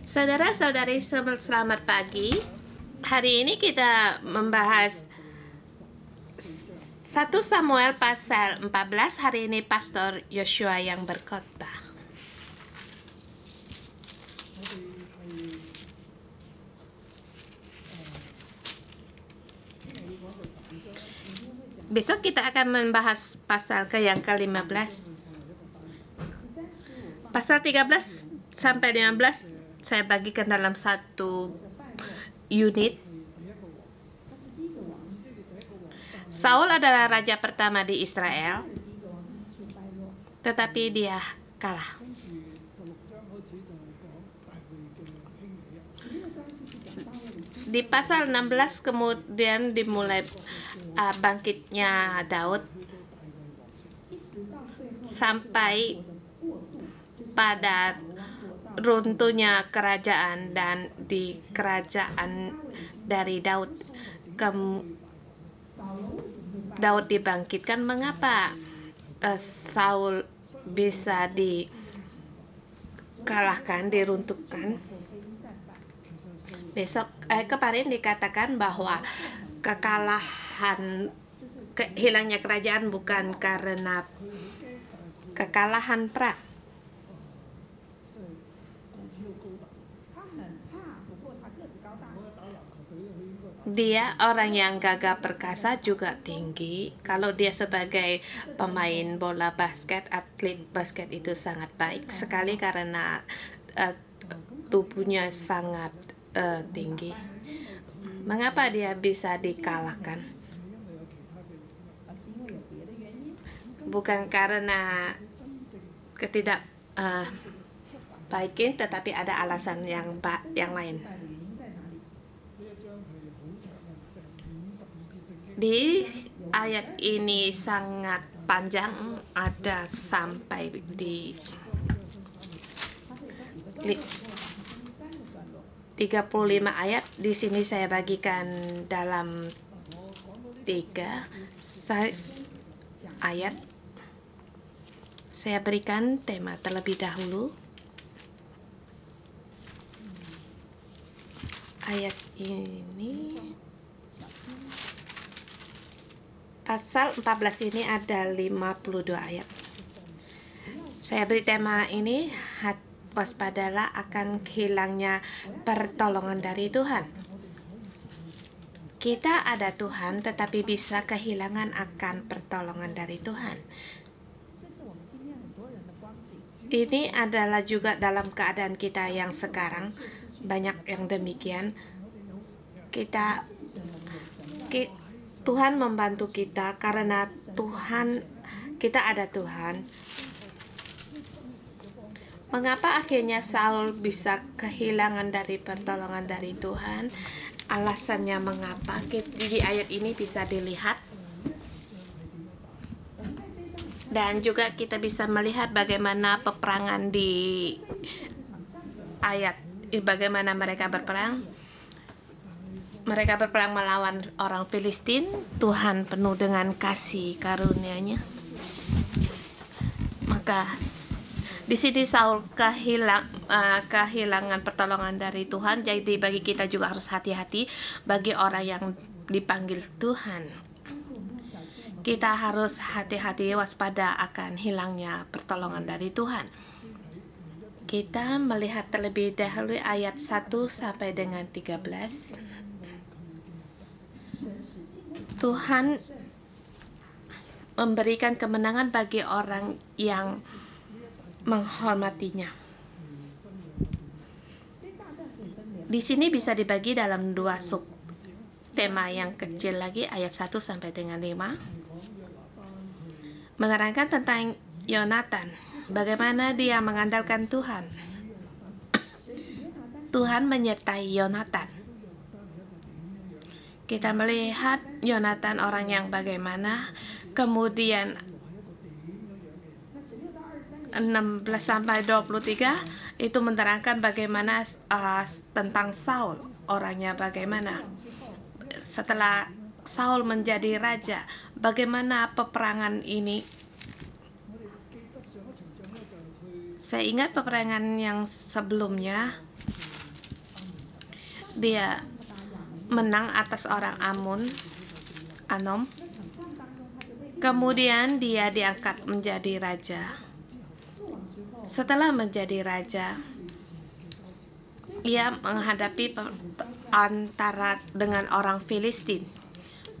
Saudara-saudari, selamat pagi. Hari ini kita membahas 1 Samuel pasal 14. Hari ini Pastor Yoshua yang berkhotbah. Besok kita akan membahas pasal yang ke-15. Pasal 13 sampai 15 saya bagikan dalam satu unit. Saul adalah raja pertama di Israel, tetapi dia kalah. Di pasal 16 kemudian dimulai bangkitnya Daud sampai pada runtuhnya kerajaan, dan di kerajaan dari Daud Daud dibangkitkan. Mengapa Saul bisa dikalahkan, diruntuhkan? Kemarin dikatakan bahwa hilangnya kerajaan bukan karena kekalahan perang. Dia orang yang gagah perkasa, juga tinggi. Kalau dia sebagai pemain bola basket, atlet basket itu sangat baik sekali karena tubuhnya sangat tinggi. Mengapa dia bisa dikalahkan? Bukan karena baikin, tetapi ada alasan yang lain. Di ayat ini sangat panjang, ada sampai di 35 ayat. Di sini saya bagikan dalam 3 ayat. Saya berikan tema terlebih dahulu. Ayat ini, pasal 14 ini ada 52 ayat. Saya beri tema ini, waspadalah akan hilangnya pertolongan dari Tuhan. Kita ada Tuhan, tetapi bisa kehilangan akan pertolongan dari Tuhan. Ini adalah juga dalam keadaan kita yang sekarang, banyak yang demikian. Tuhan membantu kita karena kita ada Tuhan. Mengapa akhirnya Saul bisa kehilangan dari pertolongan dari Tuhan? Alasannya mengapa di ayat ini bisa dilihat. Dan juga kita bisa melihat bagaimana peperangan di ayat, bagaimana mereka berperang. Mereka berperang melawan orang Filistin. Tuhan penuh dengan kasih karunia-Nya. Maka di sini Saul kehilangan pertolongan dari Tuhan. Jadi bagi kita juga harus hati-hati bagi orang yang dipanggil Tuhan. Kita harus hati-hati, waspada akan hilangnya pertolongan dari Tuhan. Kita melihat terlebih dahulu ayat 1 sampai dengan 13. Tuhan memberikan kemenangan bagi orang yang menghormatinya. Di sini bisa dibagi dalam 2 sub tema yang kecil lagi, ayat 1 sampai dengan 5. Menerangkan tentang Yonatan, bagaimana dia mengandalkan Tuhan. Tuhan menyertai Yonatan. Kita melihat Yonatan orang yang bagaimana. Kemudian 16 sampai 23 itu menerangkan bagaimana tentang Saul, orangnya bagaimana. Setelah Saul menjadi raja, bagaimana peperangan ini. Saya ingat peperangan yang sebelumnya dia menang atas orang Anom. Kemudian dia diangkat menjadi raja. Setelah menjadi raja, ia menghadapi antara dengan orang Filistin.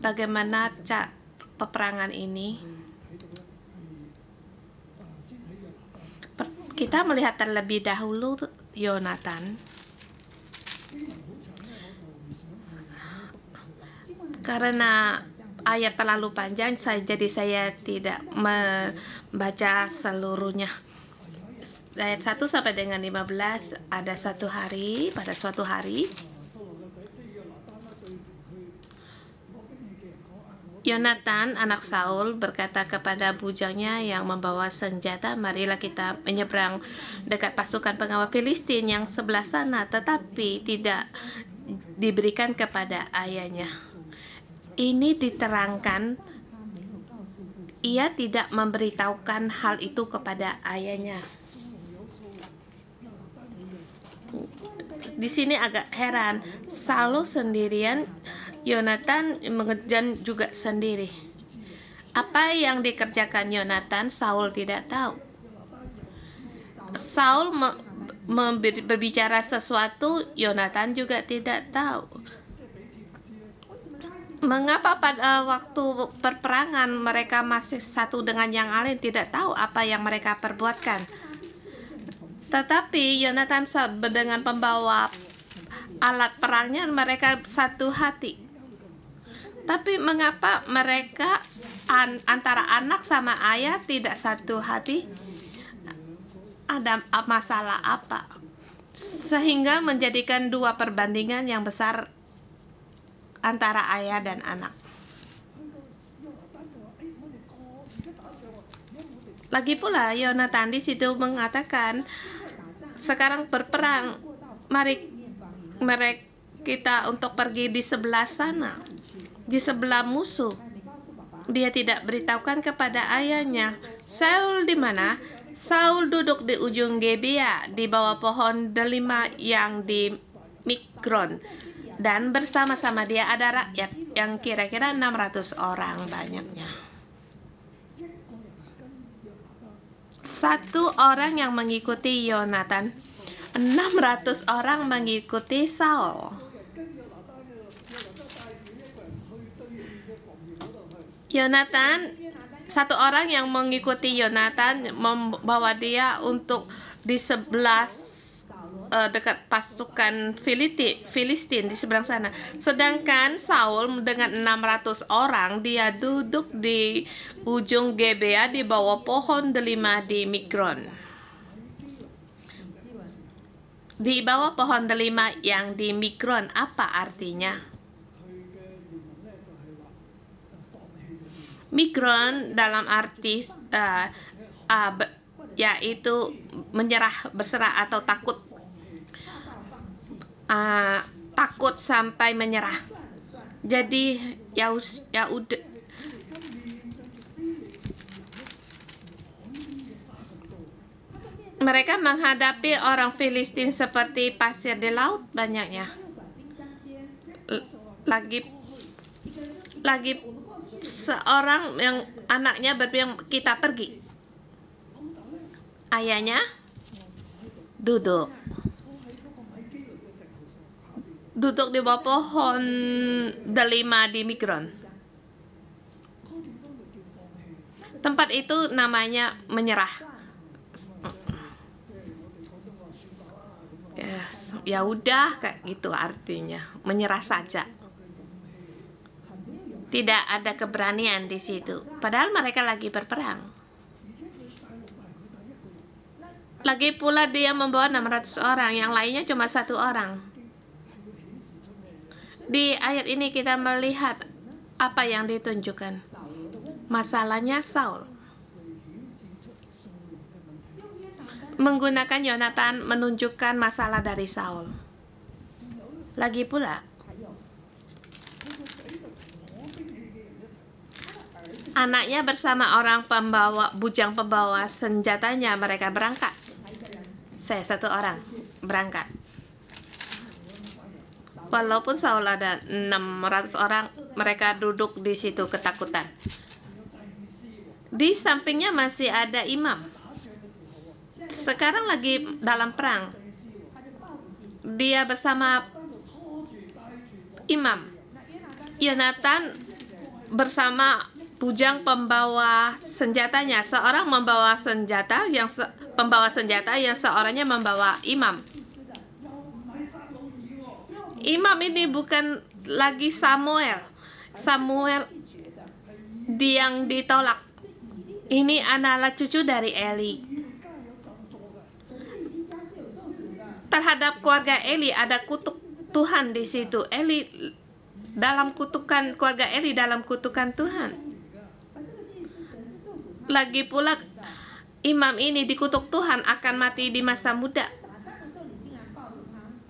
Bagaimana peperangan ini? Kita melihat terlebih dahulu Yonatan. Karena ayat terlalu panjang, jadi saya tidak membaca seluruhnya. Ayat 1 sampai dengan 15, ada pada suatu hari Yonatan anak Saul berkata kepada bujangnya yang membawa senjata, marilah kita menyeberang dekat pasukan pengawal Filistin yang sebelah sana, tetapi tidak diberikan kepada ayahnya. Ini diterangkan, ia tidak memberitahukan hal itu kepada ayahnya. Di sini agak heran, Saul sendirian, Yonatan mengejar juga sendiri. Apa yang dikerjakan Yonatan, Saul tidak tahu. Saul berbicara sesuatu, Yonatan juga tidak tahu. Mengapa pada waktu perperangan mereka masih satu dengan yang lain, tidak tahu apa yang mereka perbuatkan? Tetapi Yonatan dengan pembawa alat perangnya, mereka satu hati. Tapi mengapa mereka antara anak sama ayah tidak satu hati? Ada masalah apa? Sehingga menjadikan dua perbandingan yang besar antara ayah dan anak. Lagi pula Yonatan di situ mengatakan, sekarang berperang, mari kita untuk pergi di sebelah sana, di sebelah musuh. Dia tidak beritahukan kepada ayahnya. Saul di mana? Saul duduk di ujung Gebea di bawah pohon delima yang di Migron. Dan bersama-sama dia ada rakyat yang kira-kira 600 orang banyaknya. Satu orang yang mengikuti Yonatan, 600 orang mengikuti Saul. Yonatan, satu orang yang mengikuti Yonatan membawa dia untuk di sebelah dekat pasukan Filistin di seberang sana. Sedangkan Saul dengan 600 orang, dia duduk di ujung Gebea di bawah pohon delima di Migron. Di bawah pohon delima yang di Migron, apa artinya? Migron dalam arti yaitu menyerah, berserah atau takut. Takut sampai menyerah. Jadi ya udah. Mereka menghadapi orang Filistin seperti pasir di laut banyaknya. Lagi seorang yang anaknya berbilang, kita pergi. Ayahnya duduk di bawah pohon delima di Migron. Tempat itu namanya menyerah. Ya udah, kayak gitu artinya, menyerah saja. Tidak ada keberanian di situ. Padahal mereka lagi berperang. Lagi pula dia membawa 600 orang, yang lainnya cuma satu orang. Di ayat ini kita melihat apa yang ditunjukkan. Masalahnya Saul. Menggunakan Yonatan menunjukkan masalah dari Saul. Lagi pula, anaknya bersama orang bujang pembawa senjatanya, mereka berangkat. Saya satu orang berangkat. Walaupun Saul ada 600 orang, mereka duduk di situ ketakutan. Di sampingnya masih ada imam. Sekarang lagi dalam perang. Dia bersama imam. Yonatan bersama bujang pembawa senjatanya. Seorang membawa senjata, pembawa senjata yang seorangnya membawa imam. Imam ini bukan lagi Samuel. Samuel yang ditolak. Ini adalah cucu dari Eli. Terhadap keluarga Eli ada kutuk Tuhan di situ. Eli dalam kutukan, keluarga Eli dalam kutukan Tuhan. Lagi pula imam ini dikutuk Tuhan akan mati di masa muda.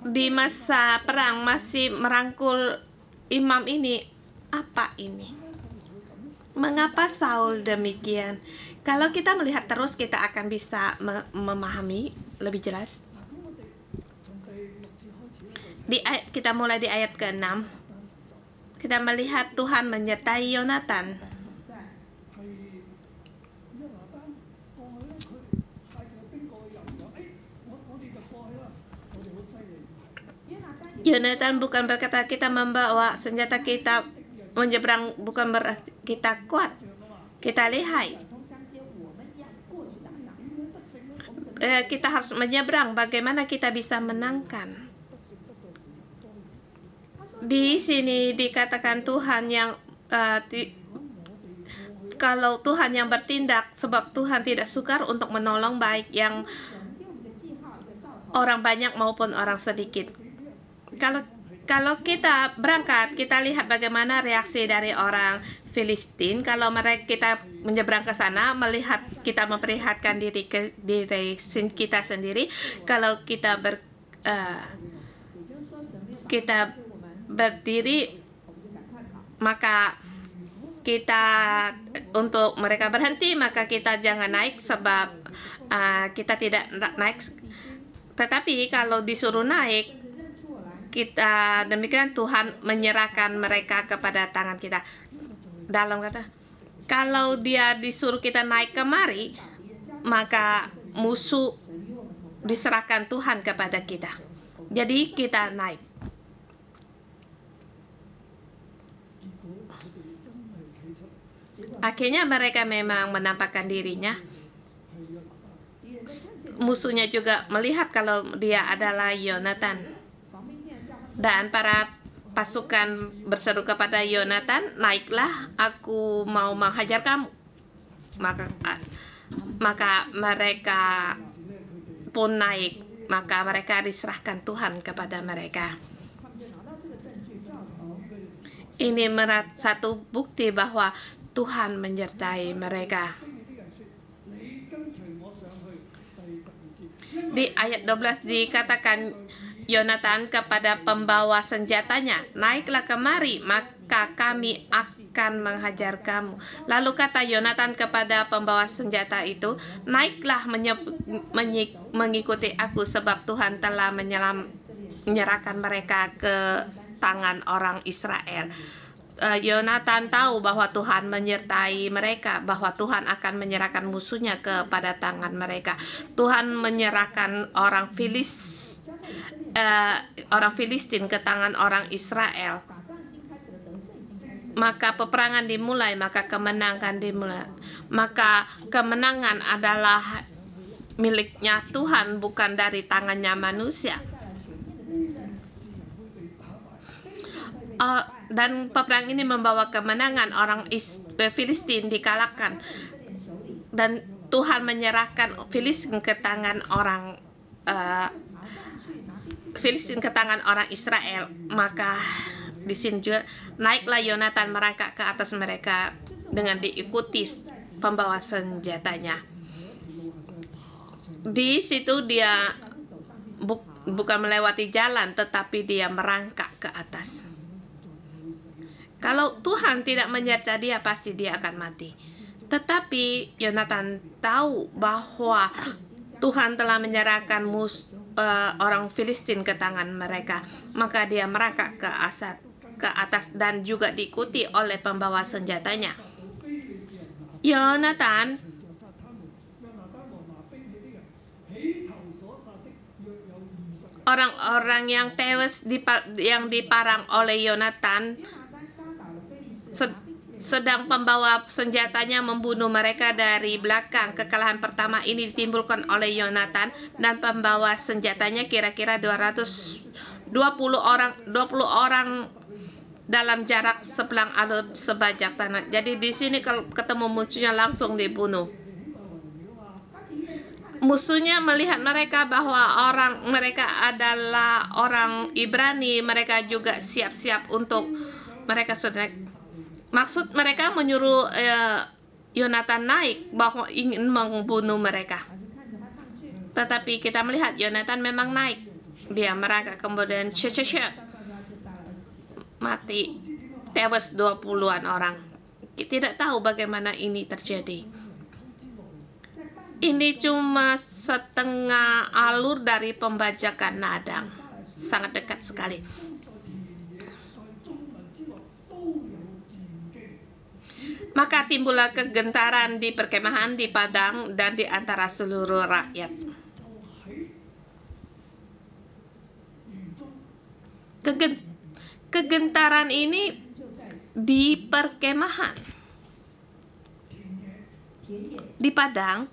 Di masa perang masih merangkul imam ini. Apa ini? Mengapa Saul demikian? Kalau kita melihat terus, kita akan bisa memahami lebih jelas. Kita mulai di ayat ke-6. Kita melihat Tuhan menyertai Yonatan. Yonatan bukan berkata kita membawa senjata kita menyeberang, bukan berarti kita kuat, kita lihai. Kita harus menyeberang. Bagaimana kita bisa menangkan? Di sini dikatakan Tuhan yang kalau Tuhan yang bertindak, sebab Tuhan tidak sukar untuk menolong baik yang orang banyak maupun orang sedikit. Kalau kita berangkat, kita lihat bagaimana reaksi dari orang Filistin. Kalau kita menyeberang ke sana, melihat kita memperlihatkan diri kita sendiri. Kalau kita berdiri, maka kita untuk mereka berhenti, maka kita jangan naik sebab kita tidak naik. Tetapi kalau disuruh naik, kita demikian Tuhan menyerahkan mereka kepada tangan kita. Dalam kata, kalau dia disuruh kita naik kemari, maka musuh diserahkan Tuhan kepada kita. Jadi kita naik. Akhirnya mereka memang menampakkan dirinya. Musuhnya juga melihat kalau dia adalah Yonatan. Dan para pasukan berseru kepada Yonatan, naiklah, aku mau menghajar kamu. Maka mereka pun naik. Maka mereka diserahkan Tuhan kepada mereka. Ini satu bukti bahwa Tuhan menyertai mereka. Di ayat 12 dikatakan Yonatan kepada pembawa senjatanya, naiklah kemari, maka kami akan menghajar kamu. Lalu kata Yonatan kepada pembawa senjata itu, naiklah mengikuti aku, sebab Tuhan telah menyerahkan mereka ke tangan orang Israel. Yonatan tahu bahwa Tuhan menyertai mereka, bahwa Tuhan akan menyerahkan musuhnya kepada tangan mereka. Tuhan menyerahkan orang Filistin ke tangan orang Israel. Maka peperangan dimulai, maka kemenangan dimulai. Maka kemenangan adalah miliknya Tuhan, bukan dari tangannya manusia. Dan peperangan ini membawa kemenangan, orang Filistin dikalahkan. Dan Tuhan menyerahkan Filistin ke tangan orang Israel. Maka di sini juga naiklah Yonatan merangkak ke atas mereka dengan diikuti pembawa senjatanya. Di situ dia bukan melewati jalan, tetapi dia merangkak ke atas. Kalau Tuhan tidak menyertai dia, pasti dia akan mati. Tetapi Yonatan tahu bahwa Tuhan telah menyerahkan orang Filistin ke tangan mereka. Maka dia merangkak ke atas dan juga diikuti oleh pembawa senjatanya. Yonatan, orang-orang yang tewas yang diparang oleh Yonatan sedang pembawa senjatanya membunuh mereka dari belakang. Kekalahan pertama ini ditimbulkan oleh Yonatan dan pembawa senjatanya kira-kira 20 orang dalam jarak sebelang alur sebajak tanah. Jadi di sini kalau ketemu musuhnya langsung dibunuh. Musuhnya melihat mereka bahwa mereka adalah orang Ibrani, mereka juga siap-siap untuk mereka sudah. Maksud mereka menyuruh Yonatan naik bahwa ingin membunuh mereka. Tetapi kita melihat Yonatan memang naik. Dia merangkak kemudian mati, tewas 20-an orang. Tidak tahu bagaimana ini terjadi. Ini cuma setengah alur dari pembajakan ladang. Sangat dekat sekali. Maka timbullah kegentaran di perkemahan, di padang, dan di antara seluruh rakyat. Kegentaran ini di perkemahan, di padang,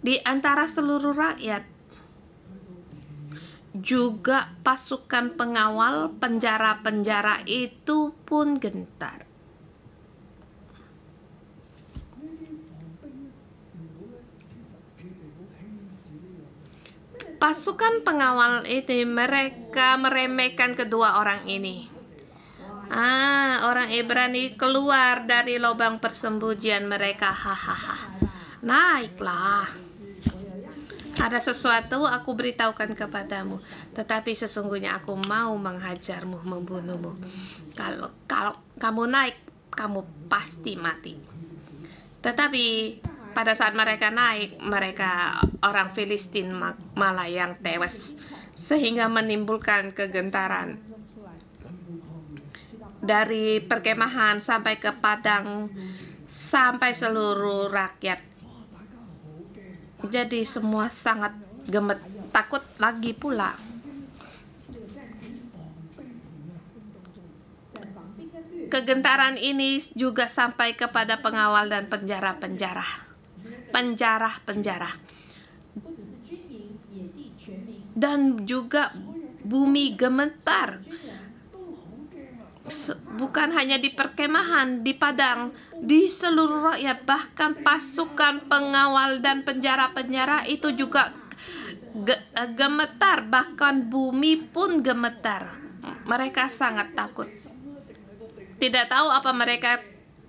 di antara seluruh rakyat. Juga pasukan pengawal penjara-penjara itu pun gentar. Pasukan pengawal ini mereka meremehkan kedua orang ini. Orang Ibrani keluar dari lubang persembunyian mereka. Hahaha. Naiklah. Ada sesuatu aku beritahukan kepadamu, tetapi sesungguhnya aku mau menghajarmu, membunuhmu. Kalau kamu naik, kamu pasti mati. Tetapi pada saat mereka naik, mereka orang Filistin malah yang tewas, sehingga menimbulkan kegentaran. Dari perkemahan sampai ke padang, sampai seluruh rakyat. Jadi semua sangat gemet, takut lagi pula. Kegentaran ini juga sampai kepada pengawal dan penjara-penjara. Dan juga bumi gemetar. Bukan hanya di perkemahan, di padang, di seluruh rakyat, bahkan pasukan pengawal dan penjara-penjara itu juga gemetar, bahkan bumi pun gemetar. Mereka sangat takut. Tidak tahu apa mereka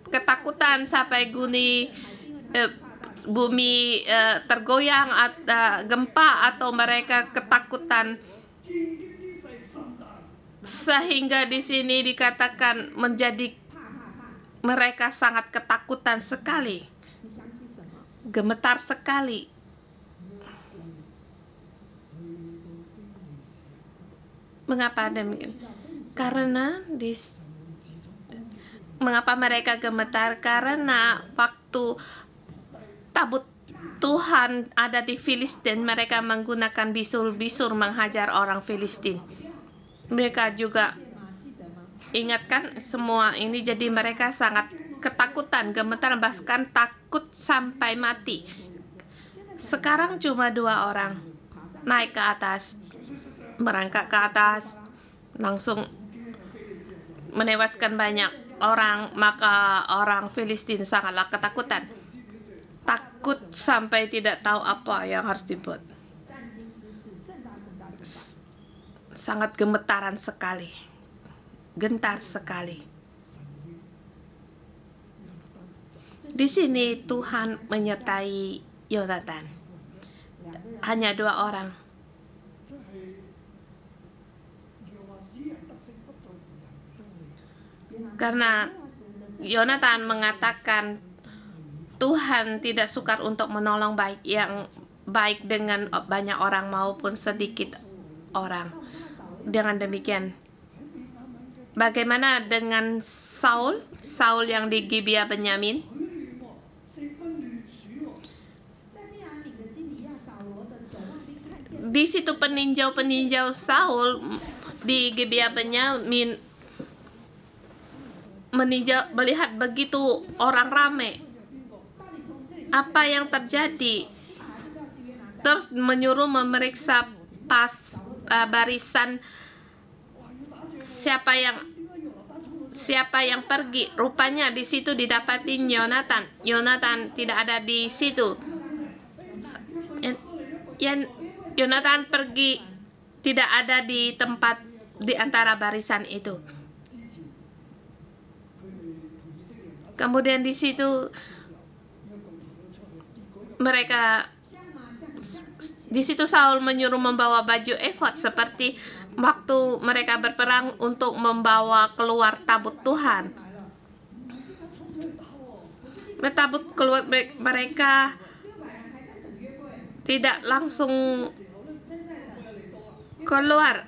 ketakutan sampai bumi tergoyang, gempa, atau mereka ketakutan. Sehingga di sini dikatakan menjadi mereka sangat ketakutan sekali, gemetar sekali. Mengapa demikian? Mengapa mereka gemetar? Karena waktu tabut Tuhan ada di Filistin, mereka menggunakan bisur-bisur menghajar orang Filistin. Mereka juga ingatkan semua ini, jadi mereka sangat ketakutan, gemetar, bahkan takut sampai mati. Sekarang cuma 2 orang naik ke atas, merangkak ke atas, langsung menewaskan banyak orang. Maka orang Filistin sangatlah ketakutan, takut sampai tidak tahu apa yang harus dibuat. Sangat gemetaran sekali, gentar sekali. Di sini Tuhan menyertai Yonatan. Hanya 2 orang. Karena Yonatan mengatakan Tuhan tidak sukar untuk menolong baik dengan banyak orang maupun sedikit orang. Dengan demikian, bagaimana dengan Saul? Saul yang di Gibea Benyamin? Di situ peninjau-peninjau Saul di Gibea Benyamin meninjau, melihat begitu orang ramai. Apa yang terjadi? Terus menyuruh memeriksa barisan siapa yang pergi. Rupanya di situ didapatin Yonatan. Yonatan tidak ada di situ. Yonatan pergi, tidak ada di tempat di antara barisan itu. Kemudian di situ Saul menyuruh membawa baju efod seperti waktu mereka berperang untuk membawa keluar tabut Tuhan. Tabut keluar mereka tidak langsung keluar,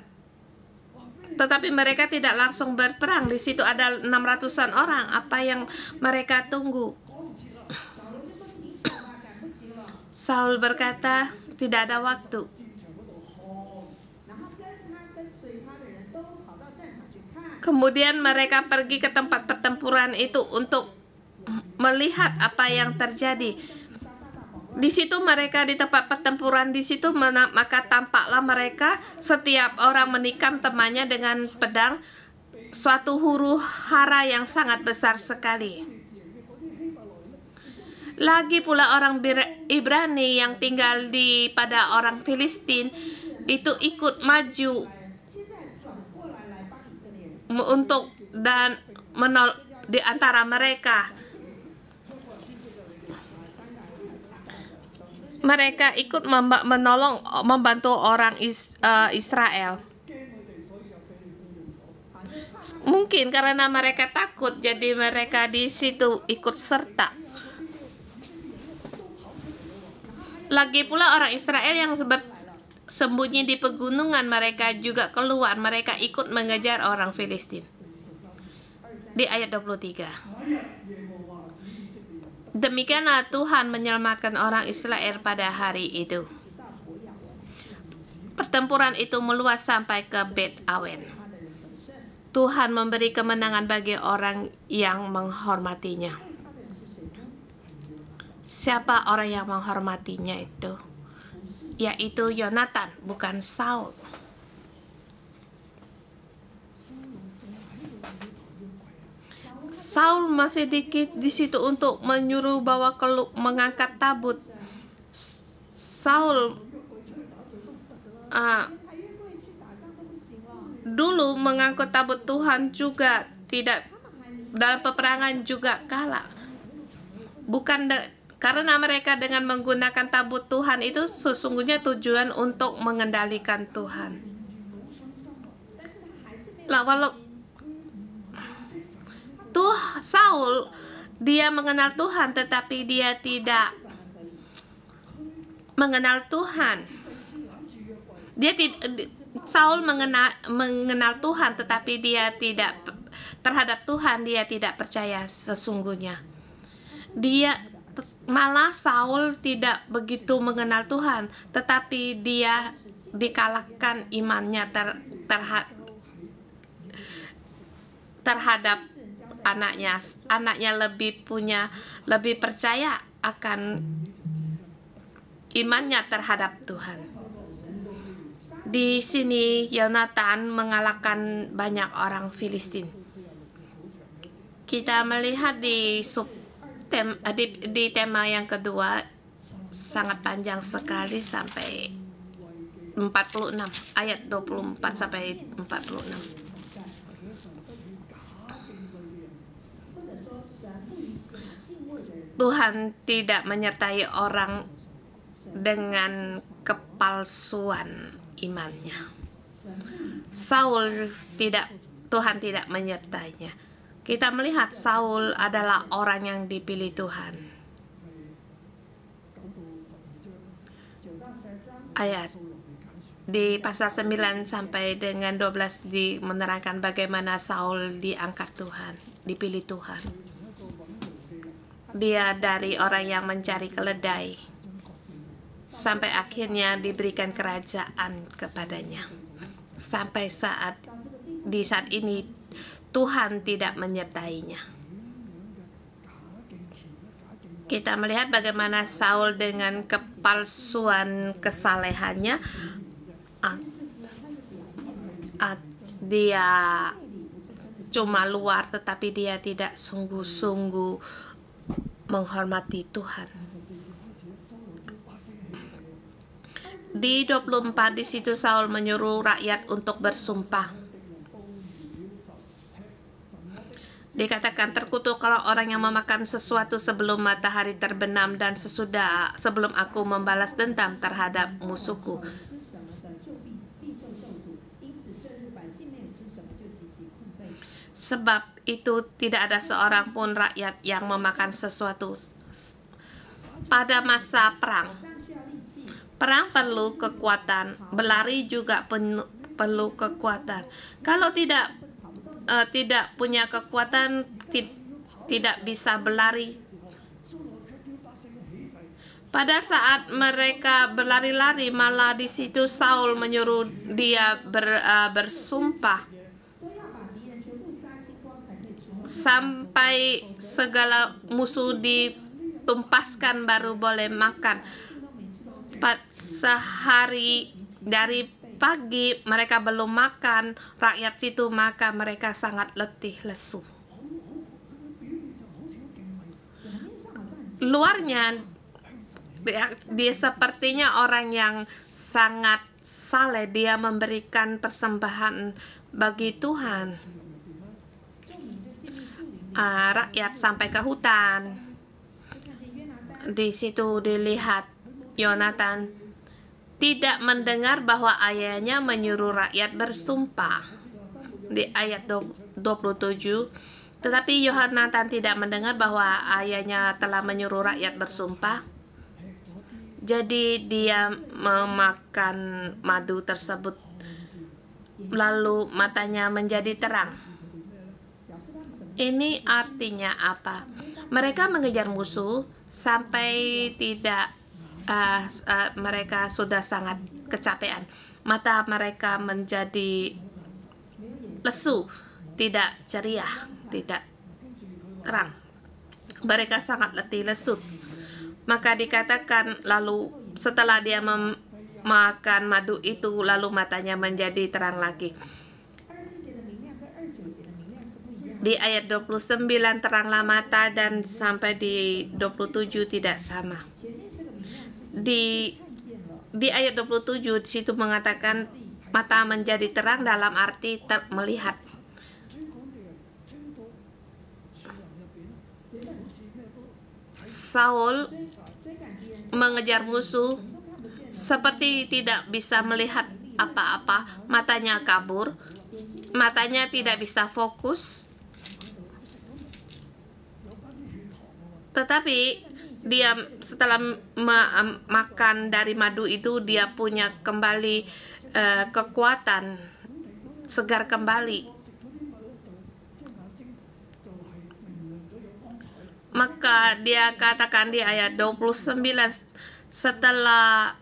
tetapi mereka tidak langsung berperang. Di situ ada 600-an orang. Apa yang mereka tunggu? Saul berkata, tidak ada waktu. Kemudian mereka pergi ke tempat pertempuran itu untuk melihat apa yang terjadi. Di situ mereka di tempat pertempuran di situ, maka tampaklah mereka setiap orang menikam temannya dengan pedang, suatu huru hara yang sangat besar sekali. Lagi pula orang Ibrani yang tinggal pada orang Filistin itu ikut maju untuk dan di antara mereka. Mereka ikut membantu orang Israel. Mungkin karena mereka takut, jadi mereka di situ ikut serta. Lagi pula orang Israel yang bersembunyi di pegunungan, mereka juga keluar. Mereka ikut mengejar orang Filistin. Di ayat 23. Demikianlah Tuhan menyelamatkan orang Israel pada hari itu. Pertempuran itu meluas sampai ke Bet Awen. Tuhan memberi kemenangan bagi orang yang menghormatinya. Siapa orang yang menghormatinya itu? Yaitu Yonatan, bukan Saul. Saul masih dikit di situ untuk menyuruh mengangkat tabut. Saul dulu mengangkut tabut Tuhan juga tidak, dalam peperangan juga kalah. Karena mereka dengan menggunakan tabut Tuhan itu sesungguhnya tujuan untuk mengendalikan Tuhan. Saul dia mengenal Tuhan, tetapi dia tidak mengenal Tuhan. Saul mengenal Tuhan, tetapi dia tidak terhadap Tuhan, dia tidak percaya sesungguhnya. Malah Saul tidak begitu mengenal Tuhan, tetapi dia dikalahkan imannya terhadap anaknya. Anaknya lebih percaya akan imannya terhadap Tuhan. Di sini Yonatan mengalahkan banyak orang Filistin. Kita melihat di tema yang kedua, sangat panjang sekali sampai 46, ayat 24 sampai 46. Tuhan tidak menyertai orang dengan kepalsuan imannya. Tuhan tidak menyertainya. Kita melihat Saul adalah orang yang dipilih Tuhan. ayat di pasal 9 sampai dengan 12 menerangkan bagaimana Saul diangkat Tuhan, dipilih Tuhan. Dia dari orang yang mencari keledai sampai akhirnya diberikan kerajaan kepadanya. Sampai di saat ini Tuhan tidak menyertainya. Kita melihat bagaimana Saul dengan kepalsuan kesalehannya, dia cuma luar tetapi dia tidak sungguh-sungguh menghormati Tuhan. Di 24 di situ Saul menyuruh rakyat untuk bersumpah. Dikatakan terkutuklah orang yang memakan sesuatu sebelum matahari terbenam dan sebelum aku membalas dendam terhadap musuhku. Sebab itu tidak ada seorang pun rakyat yang memakan sesuatu pada masa perang. Perang perlu kekuatan, berlari juga perlu kekuatan. Kalau tidak punya kekuatan, tidak bisa berlari. Pada saat mereka berlari-lari, malah di situ Saul menyuruh dia bersumpah sampai segala musuh ditumpaskan baru boleh makan. Sehari dari pagi mereka belum makan, rakyat situ, maka mereka sangat letih, lesu. Luarnya dia sepertinya orang yang sangat saleh, dia memberikan persembahan bagi Tuhan. Rakyat sampai ke hutan. Di situ dilihat Yonatan tidak mendengar bahwa ayahnya menyuruh rakyat bersumpah di ayat 27. Tetapi Yonatan tidak mendengar bahwa ayahnya telah menyuruh rakyat bersumpah. Jadi dia memakan madu tersebut, lalu matanya menjadi terang. Ini artinya apa? Mereka mengejar musuh sampai mereka sudah sangat kecapean. Mata mereka menjadi lesu, tidak ceria, tidak terang. Mereka sangat letih, lesu. Maka dikatakan lalu setelah dia memakan madu itu, lalu matanya menjadi terang lagi. Di ayat 29 teranglah mata, dan sampai di 27 tidak sama. Di ayat 27 di situ mengatakan mata menjadi terang dalam arti melihat. Saul mengejar musuh seperti tidak bisa melihat apa-apa, matanya kabur, matanya tidak bisa fokus. Tetapi dia setelah makan dari madu itu, dia punya kembali kekuatan, segar kembali. Maka dia katakan di ayat 29, setelah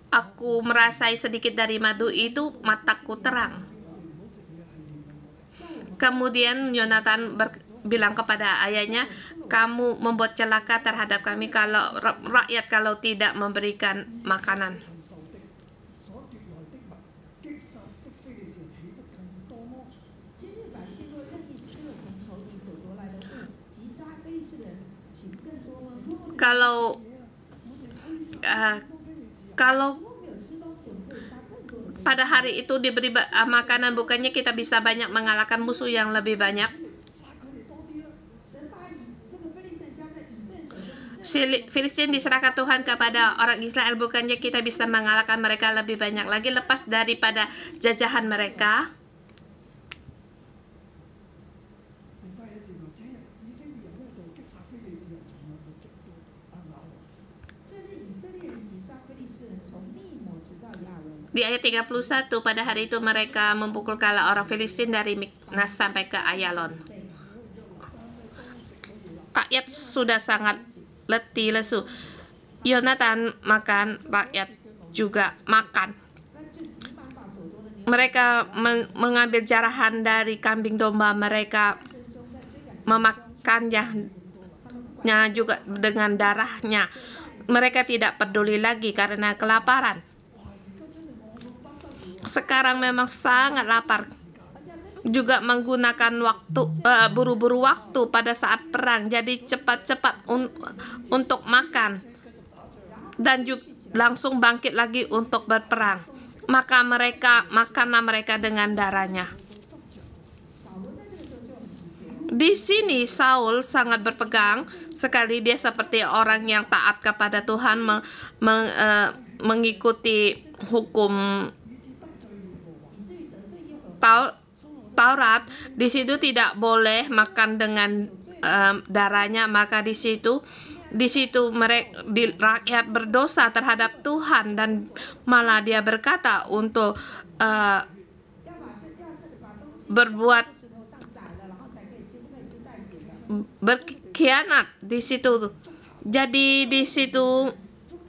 aku merasai sedikit dari madu itu, mataku terang. Kemudian Yonatan bilang kepada ayahnya, kamu membuat celaka terhadap kami kalau rakyat kalau tidak memberikan makanan. Kalau pada hari itu diberi makanan, bukannya kita bisa banyak mengalahkan musuh yang lebih banyak. Filistin diserahkan Tuhan kepada orang Israel, bukannya kita bisa mengalahkan mereka lebih banyak lagi lepas daripada jajahan mereka. Di ayat 31, pada hari itu mereka memukul kepala orang Filistin dari Mikmas sampai ke Ayalon. Rakyat sudah sangat letih lesu. Yonatan makan, rakyat juga makan. Mereka mengambil jarahan dari kambing domba, mereka memakannya juga dengan darahnya. Mereka tidak peduli lagi karena kelaparan. Sekarang memang sangat lapar. Juga menggunakan waktu, buru-buru waktu pada saat perang. Jadi cepat-cepat untuk makan. Dan juga langsung bangkit lagi untuk berperang. Maka makanlah mereka dengan darahnya. Di sini Saul sangat berpegang sekali, dia seperti orang yang taat kepada Tuhan, mengikuti hukum Taurat. Di situ tidak boleh makan dengan darahnya, maka di situ rakyat berdosa terhadap Tuhan, dan malah dia berkata untuk berkhianat di situ. Jadi di situ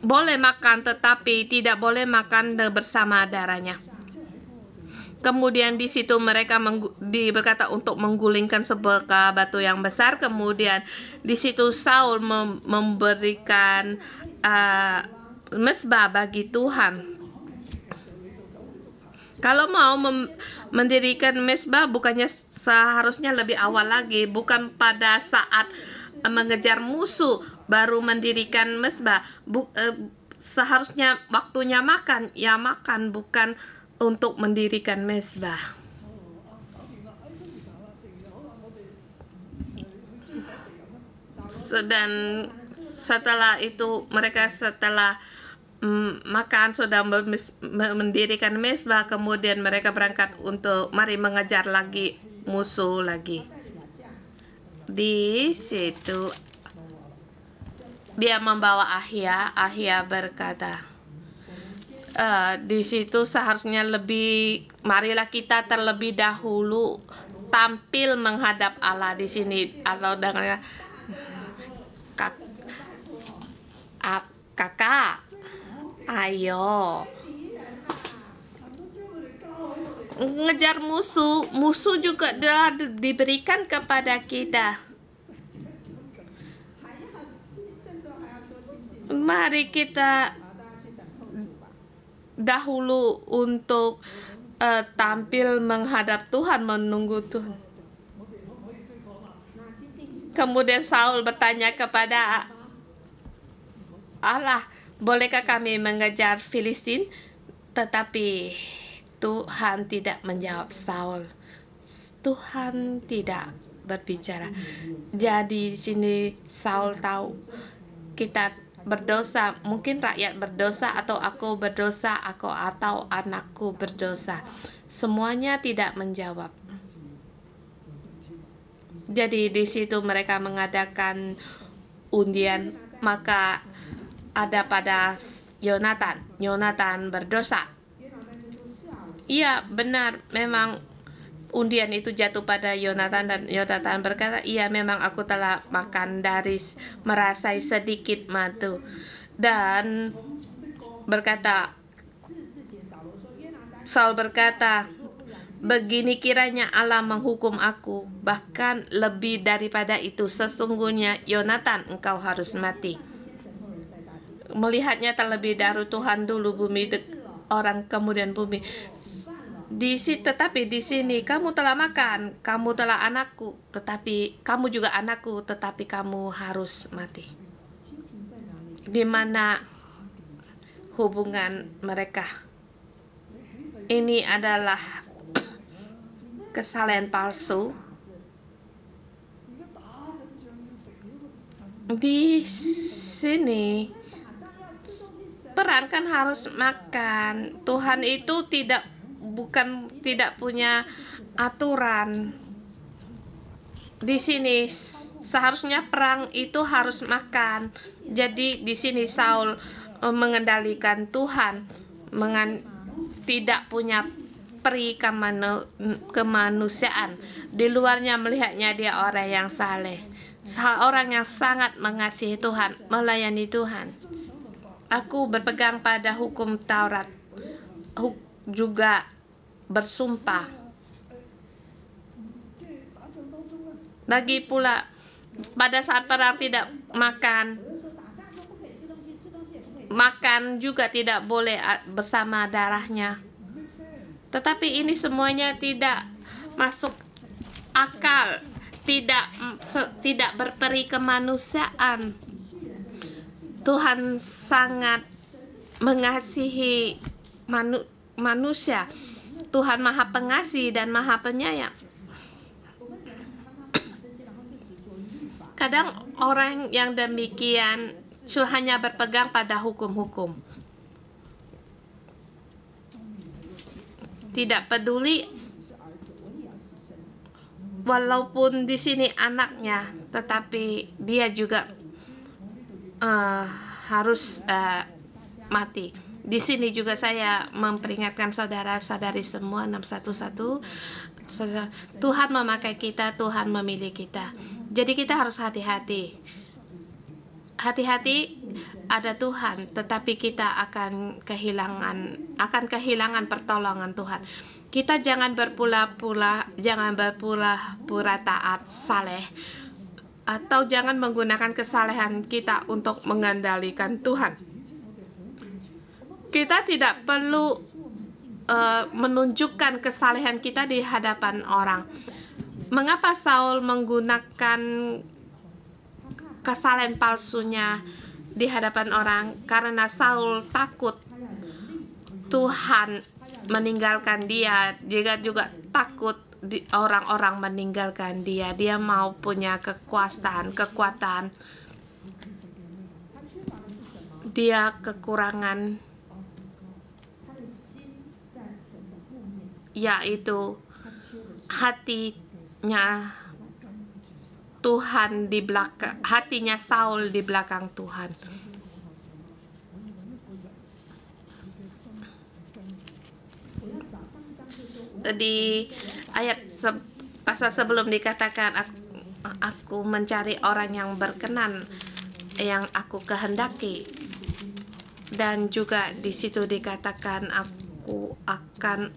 boleh makan, tetapi tidak boleh makan bersama darahnya. Kemudian di situ mereka berkata untuk menggulingkan sebuah batu yang besar. Kemudian di situ Saul memberikan mezbah bagi Tuhan. Kalau mau mendirikan mezbah, bukannya seharusnya lebih awal lagi, bukan pada saat mengejar musuh baru mendirikan mezbah. Seharusnya waktunya makan, ya makan, bukan untuk mendirikan mezbah. Dan setelah itu mereka makan, sudah mendirikan mezbah, kemudian mereka berangkat untuk mari mengejar lagi musuh lagi. Di situ dia membawa Ahia berkata, di situ seharusnya marilah kita terlebih dahulu tampil menghadap Allah di sini. Allah dengan kakak, ayo ngejar musuh juga diberikan kepada kita. Mari kita dahulu untuk tampil menghadap Tuhan, menunggu Tuhan. Kemudian Saul bertanya kepada Allah, bolehkah kami mengejar Filistin? Tetapi Tuhan tidak menjawab Saul. Tuhan tidak berbicara. Jadi di sini Saul tahu kita berdosa, mungkin rakyat berdosa, atau aku berdosa, atau anakku berdosa. Semuanya tidak menjawab. Jadi di situ mereka mengadakan undian, maka ada pada Yonatan berdosa. Iya, benar, memang undian itu jatuh pada Yonatan, dan Yonatan berkata, iya memang aku telah makan dari merasai sedikit madu. Dan Saul berkata, begini kiranya Allah menghukum aku, bahkan lebih daripada itu, sesungguhnya Yonatan engkau harus mati. Melihatnya terlebih dahulu Tuhan dulu, bumi orang kemudian bumi. Tetapi di sini kamu telah makan, kamu telah anakku, tetapi kamu juga anakku, tetapi kamu harus mati. Di mana hubungan mereka? Ini adalah kesalahan palsu. Di sini perang kan harus makan. Tuhan itu tidak punya aturan. Di sini seharusnya perang itu harus makan. Jadi di sini Saul mengendalikan Tuhan, tidak punya peri kemanusiaan. Di luarnya melihatnya dia orang yang saleh, orang yang sangat mengasihi Tuhan, melayani Tuhan. Aku berpegang pada hukum Taurat, juga bersumpah. Lagi pula pada saat perang tidak makan juga tidak boleh bersama darahnya. Tetapi ini semuanya tidak masuk akal, tidak berperi kemanusiaan. Tuhan sangat mengasihi manusia. Tuhan Maha Pengasih dan Maha Penyayang. Kadang orang yang demikian hanya berpegang pada hukum-hukum, tidak peduli walaupun di sini anaknya, tetapi dia juga harus mati. Di sini juga saya memperingatkan saudara-saudari semua 611, Tuhan memakai kita, Tuhan memilih kita. Jadi kita harus hati-hati. Hati-hati, ada Tuhan, tetapi kita akan kehilangan pertolongan Tuhan. Kita jangan berpura-pura taat, saleh, atau jangan menggunakan kesalehan kita untuk mengendalikan Tuhan. Kita tidak perlu menunjukkan kesalehan kita di hadapan orang. Mengapa Saul menggunakan kesalahan palsunya di hadapan orang? Karena Saul takut Tuhan meninggalkan dia, juga takut orang-orang meninggalkan dia. Dia mau punya kekuatan. Dia kekurangan, yaitu hatinya Tuhan di belakang, hatinya Saul di belakang Tuhan. Di ayat pasal sebelum dikatakan aku mencari orang yang berkenan, yang aku kehendaki, dan juga di situ dikatakan aku akan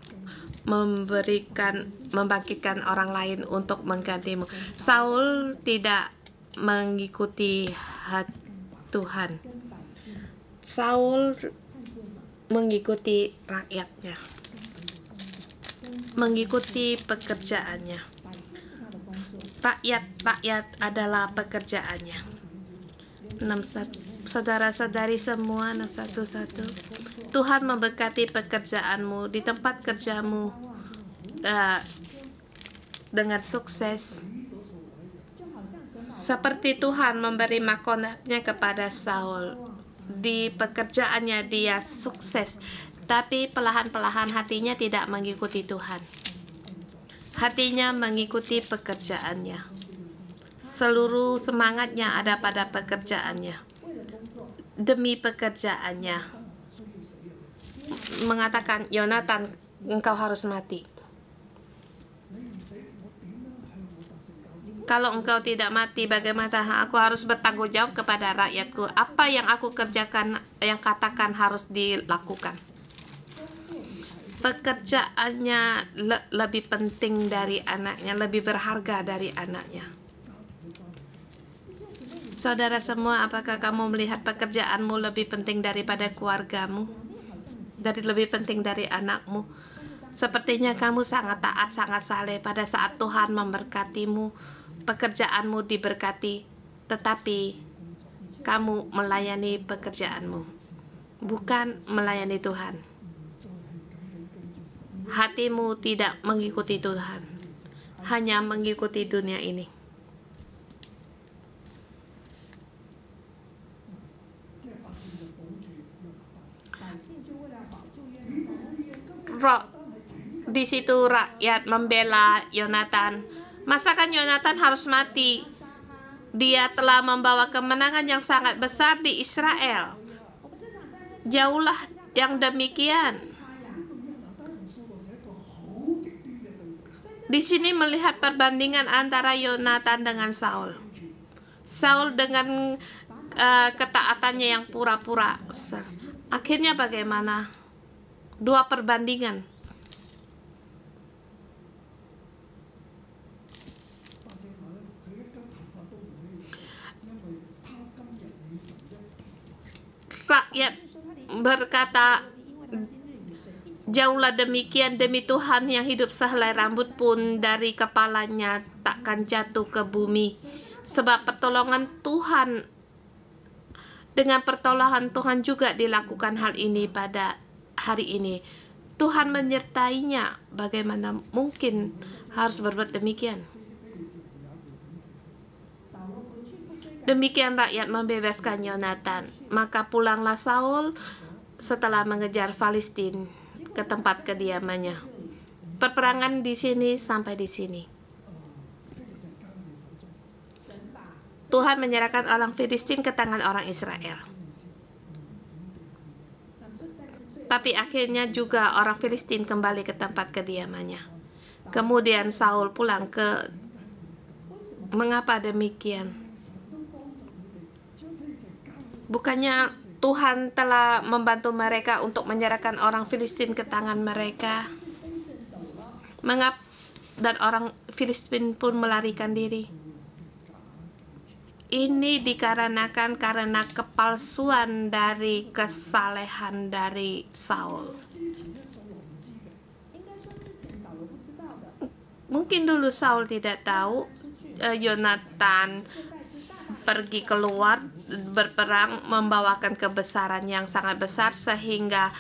membangkitkan orang lain untuk menggantimu. Saul tidak mengikuti Tuhan. Saul mengikuti rakyatnya, mengikuti pekerjaannya. Rakyat adalah pekerjaannya. Saudara-saudari semua 611, Tuhan memberkati pekerjaanmu di tempat kerjamu dengan sukses, seperti Tuhan memberi mahkotanya kepada Saul. Di pekerjaannya dia sukses, tapi perlahan-perlahan hatinya tidak mengikuti Tuhan. Hatinya mengikuti pekerjaannya. Seluruh semangatnya ada pada pekerjaannya. Demi pekerjaannya mengatakan, Yonatan, engkau harus mati. Kalau engkau tidak mati, bagaimana aku harus bertanggung jawab kepada rakyatku? Apa yang aku kerjakan, yang katakan harus dilakukan? Pekerjaannya lebih penting dari anaknya, lebih berharga dari anaknya. Saudara semua, apakah kamu melihat pekerjaanmu lebih penting daripada keluargamu? Lebih penting dari anakmu? Sepertinya kamu sangat taat, sangat saleh pada saat Tuhan memberkatimu, pekerjaanmu diberkati, tetapi kamu melayani pekerjaanmu, bukan melayani Tuhan. Hatimu tidak mengikuti Tuhan, hanya mengikuti dunia ini. Di situ rakyat membela Yonatan. Masakan Yonatan harus mati? Dia telah membawa kemenangan yang sangat besar di Israel. Jauhlah yang demikian. Di sini melihat perbandingan antara Yonatan dengan Saul. Saul dengan ketaatannya yang pura-pura. Akhirnya bagaimana? Dua perbandingan. Rakyat berkata, jauhlah demikian demi Tuhan yang hidup sehelai rambut pun dari kepalanya takkan jatuh ke bumi. Sebab pertolongan Tuhan, dengan pertolongan Tuhan juga dilakukan hal ini pada hari ini. Tuhan menyertainya. Bagaimana mungkin harus berbuat demikian? Demikian rakyat membebaskan Yonatan. Maka pulanglah Saul setelah mengejar Filistin ke tempat kediamannya. Perperangan di sini sampai di sini. Tuhan menyerahkan orang Filistin ke tangan orang Israel. Tapi akhirnya juga orang Filistin kembali ke tempat kediamannya. Kemudian Saul pulang ke... Mengapa demikian? Bukannya Tuhan telah membantu mereka untuk menyerahkan orang Filistin ke tangan mereka? Mengapa? Dan orang Filistin pun melarikan diri. Ini dikarenakan karena kepalsuan dari kesalehan dari Saul. Mungkin dulu Saul tidak tahu Yonatan pergi keluar berperang membawakan kebesaran yang sangat besar sehingga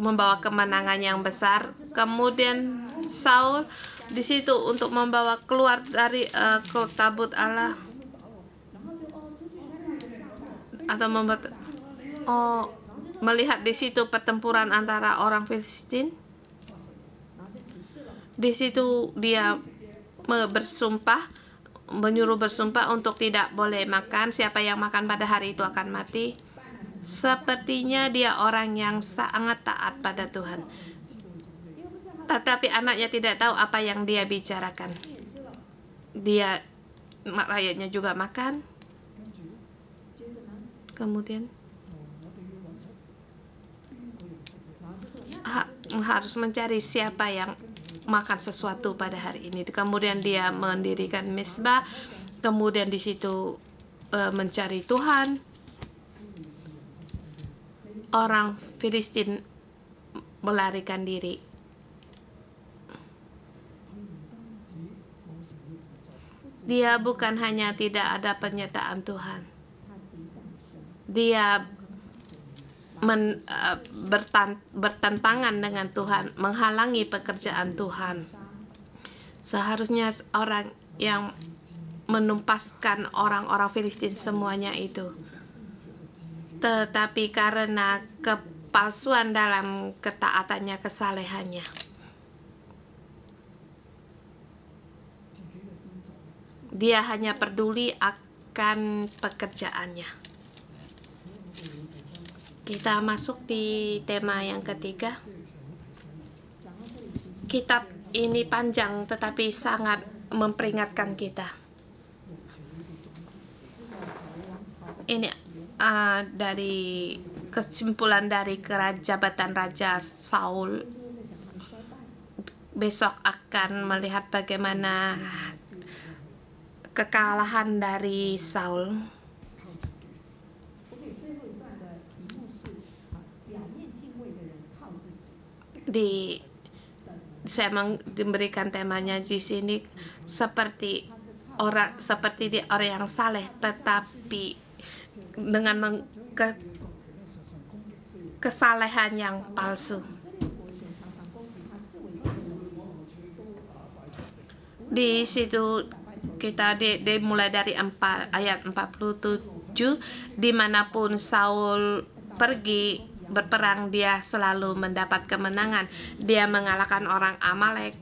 membawa kemenangan yang besar. Kemudian Saul di situ untuk membawa keluar dari tabut Allah atau melihat di situ pertempuran antara orang Filistin. Di situ dia menyuruh bersumpah untuk tidak boleh makan. Siapa yang makan pada hari itu akan mati. Sepertinya dia orang yang sangat taat pada Tuhan. Tetapi anaknya tidak tahu apa yang dia bicarakan. Rakyatnya juga makan. Kemudian harus mencari siapa yang makan sesuatu pada hari ini. Kemudian dia mendirikan mezbah. Kemudian di situ mencari Tuhan. Orang Filistin melarikan diri. Dia bukan hanya tidak ada penyertaan Tuhan. Dia bertentangan dengan Tuhan, menghalangi pekerjaan Tuhan. Seharusnya orang yang menumpaskan orang-orang Filistin semuanya itu. Tetapi karena kepalsuan dalam ketaatannya, kesalehannya, dia hanya peduli akan pekerjaannya. Kita masuk di tema yang ketiga. Kitab ini panjang tetapi sangat memperingatkan kita. Ini dari kesimpulan dari jabatan Raja Saul. Besok akan melihat bagaimana kekalahan dari Saul. Saya memberikan temanya di sini seperti orang yang saleh, tetapi dengan kesalehan yang palsu. Di situ kita dimulai dari ayat 47, dimanapun Saul pergi berperang, dia selalu mendapat kemenangan. Dia mengalahkan orang Amalek.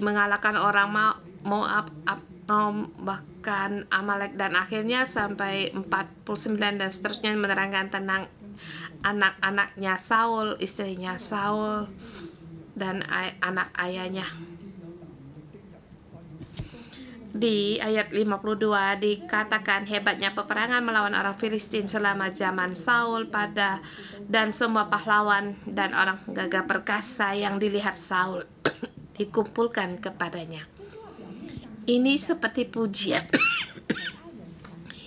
Mengalahkan orang Moab, bahkan Amalek, dan akhirnya sampai 49 dan seterusnya menerangkan tentang anak-anaknya Saul, istrinya Saul, dan anak ayahnya. Di ayat 52 dikatakan hebatnya peperangan melawan orang Filistin selama zaman Saul dan semua pahlawan dan orang gagah perkasa yang dilihat Saul dikumpulkan kepadanya. Ini seperti pujian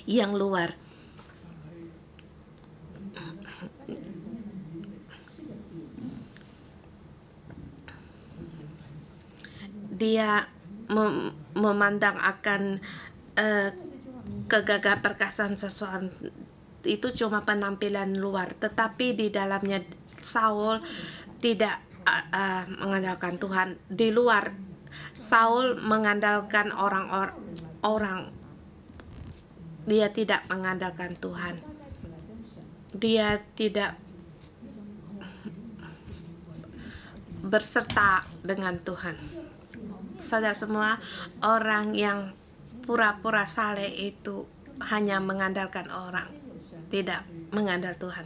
yang luar. Dia memandang akan kegagahan perkasaan seseorang itu cuma penampilan luar, tetapi di dalamnya Saul tidak mengandalkan Tuhan. Di luar Saul mengandalkan orang, dia tidak mengandalkan Tuhan. Dia tidak berserta dengan Tuhan. Saudara semua, orang yang pura-pura saleh itu hanya mengandalkan orang, tidak mengandalkan Tuhan.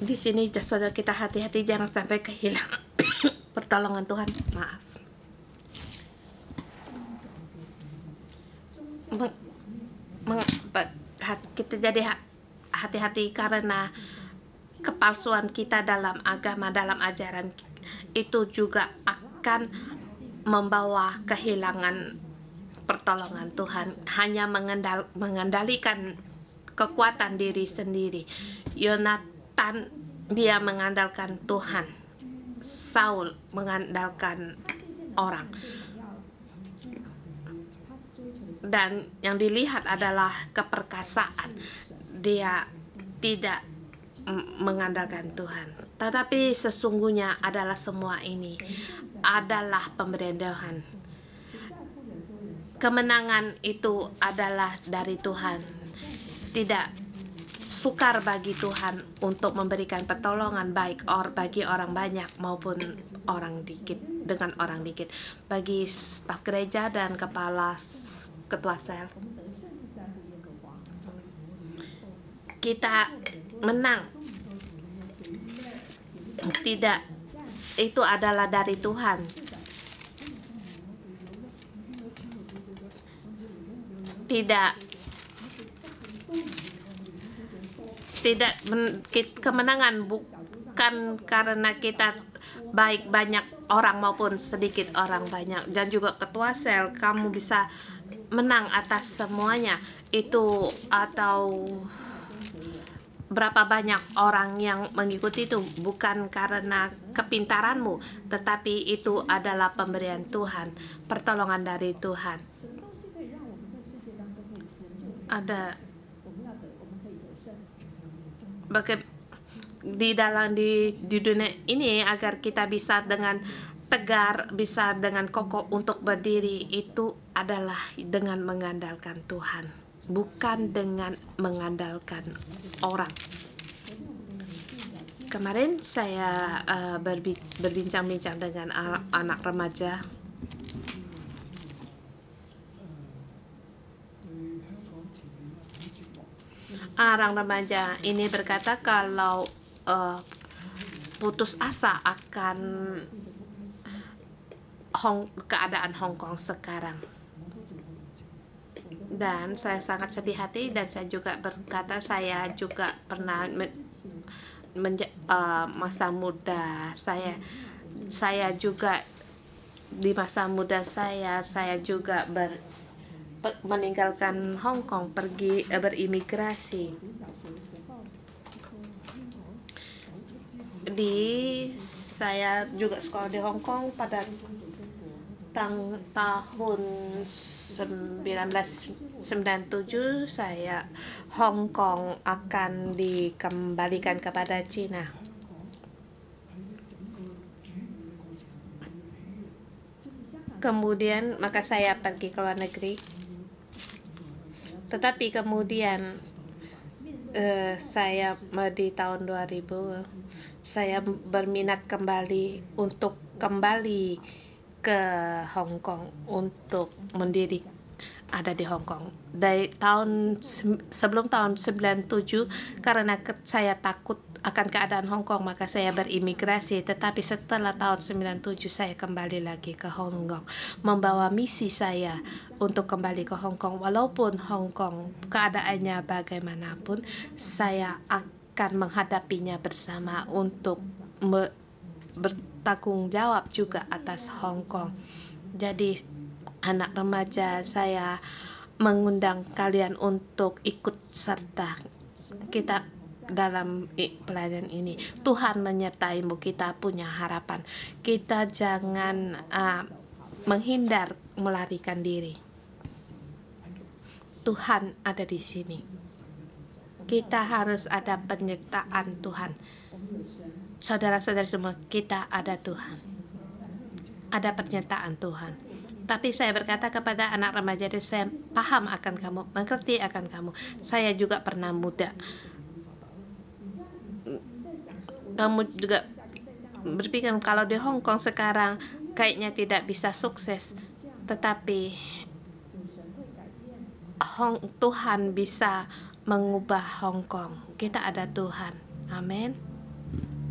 Di sini saudara kita hati-hati jangan sampai kehilangan pertolongan Tuhan. Maaf. Kita jadi hati-hati karena kepalsuan kita dalam agama, dalam ajaran itu juga akan membawa kehilangan pertolongan Tuhan, hanya mengandalkan kekuatan diri sendiri. Yonatan dia mengandalkan Tuhan, Saul mengandalkan orang, dan yang dilihat adalah keperkasaan. Dia tidak mengandalkan Tuhan, tetapi sesungguhnya adalah semua ini adalah pemberian Tuhan. Kemenangan itu adalah dari Tuhan. Tidak sukar bagi Tuhan untuk memberikan pertolongan baik bagi orang banyak maupun orang dikit, dengan orang dikit, bagi staf gereja dan kepala ketua sel. Kita menang, tidak, itu adalah dari Tuhan. Kemenangan bukan karena kita baik banyak orang maupun sedikit orang banyak, dan juga ketua sel kamu bisa menang atas semuanya itu, atau berapa banyak orang yang mengikuti itu bukan karena kepintaranmu, tetapi itu adalah pemberian Tuhan, pertolongan dari Tuhan. Ada di dunia ini agar kita bisa dengan tegar, bisa dengan kokoh untuk berdiri, itu adalah dengan mengandalkan Tuhan, bukan dengan mengandalkan orang. Kemarin saya berbincang-bincang dengan anak remaja. Orang remaja ini berkata kalau putus asa akan keadaan Hong Kong sekarang. Dan saya sangat sedih hati, dan saya juga berkata saya juga pernah masa muda saya juga di masa muda saya juga meninggalkan Hong Kong, pergi berimigrasi. Saya juga sekolah di Hong Kong pada tahun 1997. Saya Hong Kong akan dikembalikan kepada Cina. Kemudian maka saya pergi ke luar negeri. Tetapi kemudian saya di tahun 2000 saya berminat kembali untuk kembali ke Hong Kong untuk ada di Hong Kong. Dari sebelum tahun 97, karena saya takut akan keadaan Hong Kong, maka saya berimigrasi. Tetapi setelah tahun 97 saya kembali lagi ke Hong Kong, membawa misi saya untuk kembali ke Hong Kong. Walaupun Hong Kong keadaannya bagaimanapun, saya akan menghadapinya bersama untuk bertanggung jawab juga atas Hong Kong. Jadi anak remaja, saya mengundang kalian untuk ikut serta kita dalam pelayanan ini. Tuhan menyertaimu, kita punya harapan. Kita jangan menghindar, melarikan diri. Tuhan ada di sini. Kita harus ada penyertaan Tuhan. Saudara-saudara semua, kita ada Tuhan. Ada penyertaan Tuhan. Tapi saya berkata kepada anak remaja, saya paham akan kamu, mengerti akan kamu. Saya juga pernah muda. Kamu juga berpikir kalau di Hong Kong sekarang kayaknya tidak bisa sukses. Tetapi Tuhan bisa mengubah Hong Kong. Kita ada Tuhan. Amin.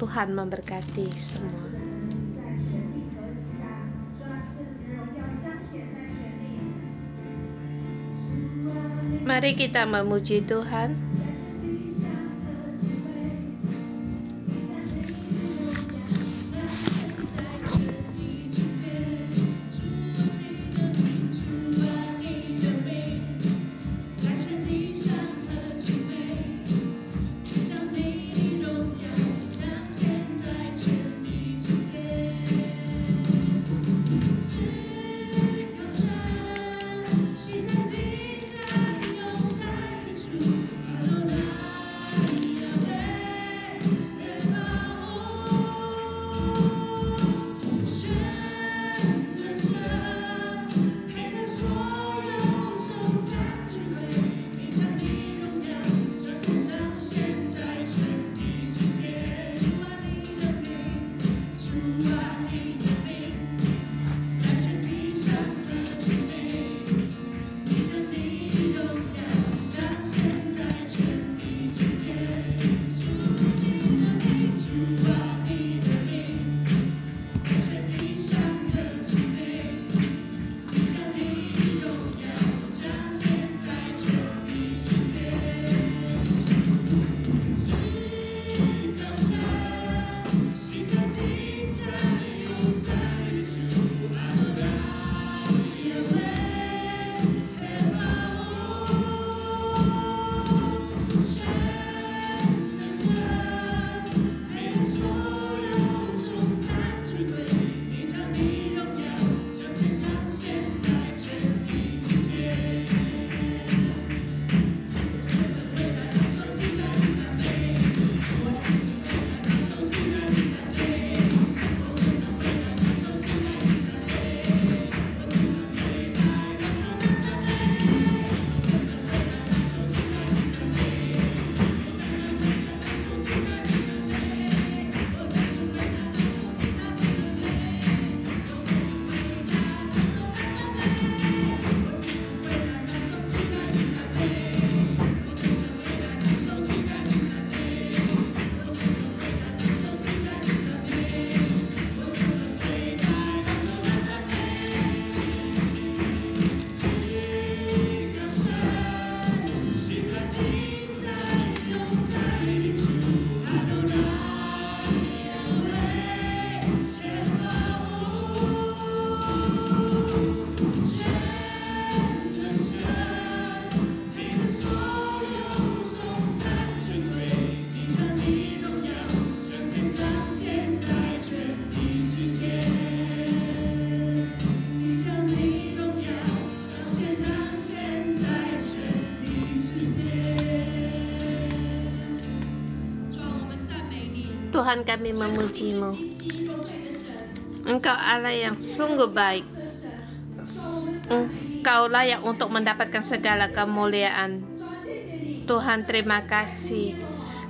Tuhan memberkati semua. Mari kita memuji Tuhan. Tuhan, kami memuji-Mu. Engkau Allah yang sungguh baik. Engkau layak untuk mendapatkan segala kemuliaan. Tuhan, terima kasih.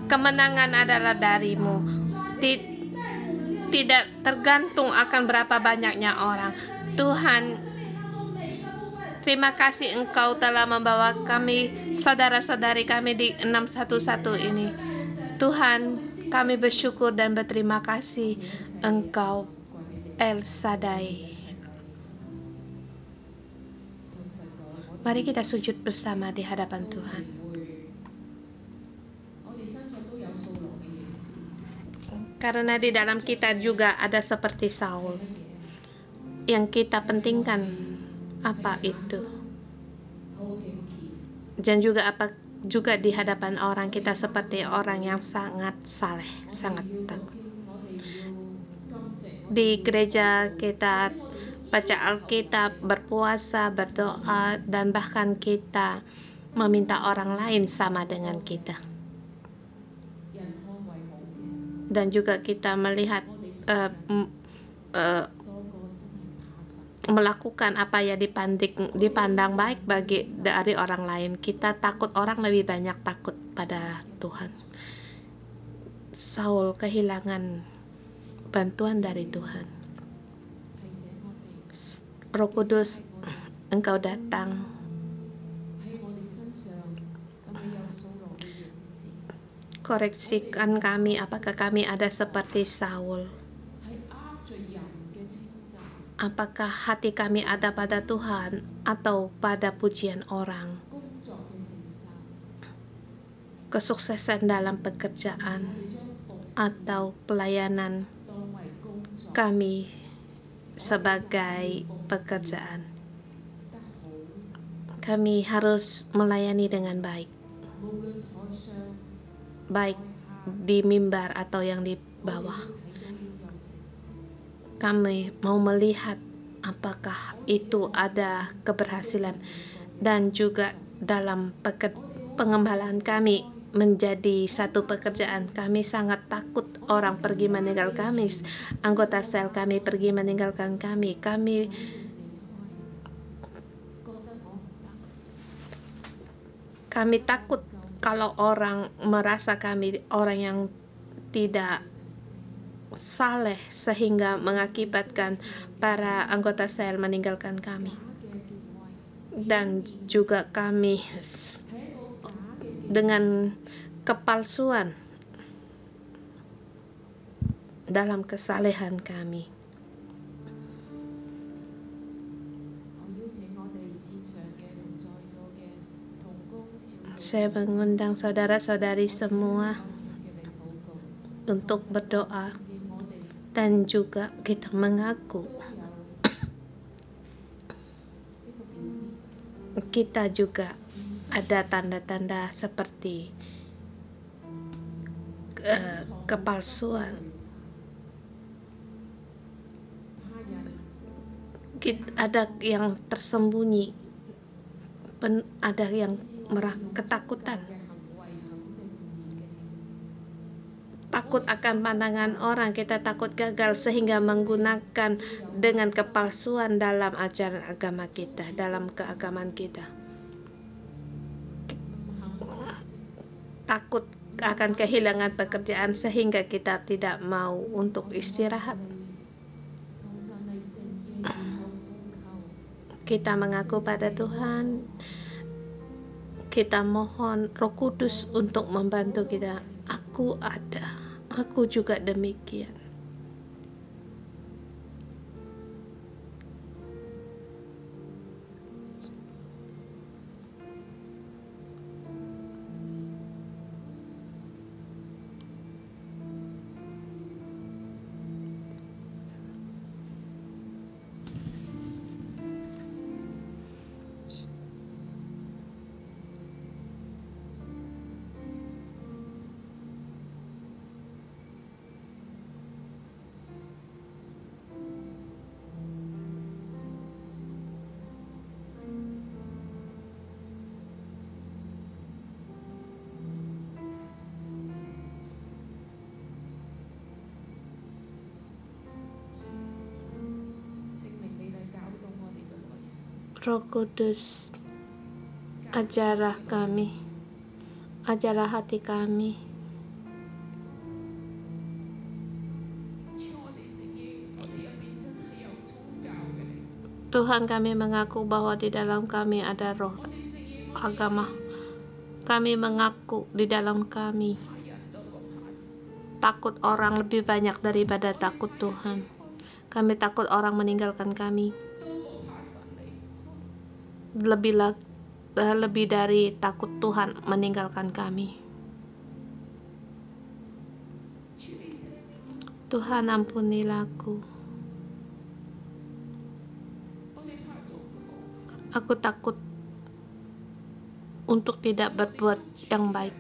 Kemenangan adalah dari-Mu. Tidak tergantung akan berapa banyaknya orang. Tuhan, Terima kasih Engkau telah membawa kami, saudara-saudari kami di 611 ini. Tuhan, kami bersyukur dan berterima kasih Engkau El Shaddai. Mari kita sujud bersama di hadapan Tuhan. Karena di dalam kita juga ada seperti Saul. Yang kita pentingkan apa itu. Dan juga di hadapan orang kita seperti orang yang sangat saleh, sangat takut. Di gereja kita baca Alkitab, berpuasa, berdoa, dan bahkan kita meminta orang lain sama dengan kita. Dan juga kita melihat melakukan apa yang dipandang baik dari orang lain. Kita takut orang lebih banyak takut pada Tuhan. Saul kehilangan bantuan dari Tuhan. Roh Kudus, Engkau datang koreksikan kami, apakah kami ada seperti Saul. Apakah hati kami ada pada Tuhan atau pada pujian orang? Kesuksesan dalam pekerjaan atau pelayanan kami sebagai pekerjaan. Kami harus melayani dengan baik. Baik di mimbar atau yang di bawah. Kami mau melihat apakah itu ada keberhasilan, dan juga dalam pengembalaan kami menjadi satu pekerjaan. Kami sangat takut orang pergi meninggalkan kami, anggota sel kami pergi meninggalkan kami. Kami takut kalau orang merasa kami orang yang tidak saleh sehingga mengakibatkan para anggota sel meninggalkan kami. Dan juga kami dengan kepalsuan dalam kesalehan kami. Saya mengundang saudara-saudari semua untuk berdoa, dan juga kita mengaku kita juga ada tanda-tanda seperti kepalsuan. Ada yang tersembunyi, ada yang ketakutan, takut akan pandangan orang. Kita takut gagal sehingga menggunakan dengan kepalsuan dalam ajaran agama kita, dalam keagamaan kita. Takut akan kehilangan pekerjaan sehingga kita tidak mau untuk istirahat. Kita mengaku pada Tuhan, kita mohon Roh Kudus untuk membantu kita. Aku ada, aku juga demikian. Roh Kudus, ajarlah kami, ajarlah hati kami. Tuhan, kami mengaku bahwa di dalam kami ada roh agama. Kami mengaku di dalam kami takut orang lebih banyak daripada takut Tuhan. Kami takut orang meninggalkan kami. Lebih dari takut Tuhan meninggalkan kami. Tuhan, ampunilah aku. Aku takut untuk tidak berbuat yang baik,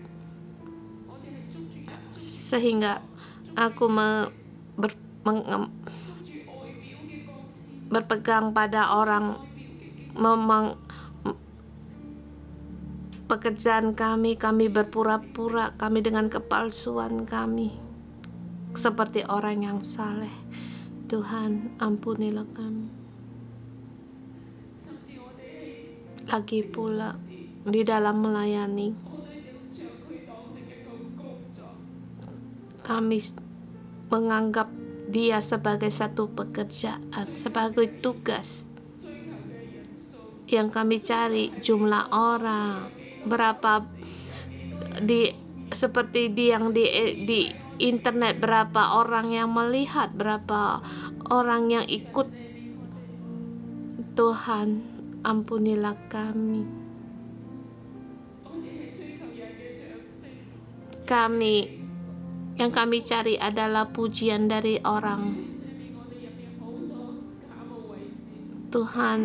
sehingga aku berpegang pada orang, pekerjaan kami berpura-pura, kami dengan kepalsuan kami seperti orang yang saleh. Tuhan, ampunilah kami. Lagi pula di dalam melayani, kami menganggap dia sebagai satu pekerjaan, sebagai tugas yang kami cari jumlah orang, berapa seperti yang di internet, berapa orang yang melihat, berapa orang yang ikut. Tuhan, ampunilah kami. Yang kami cari adalah pujian dari orang. Tuhan,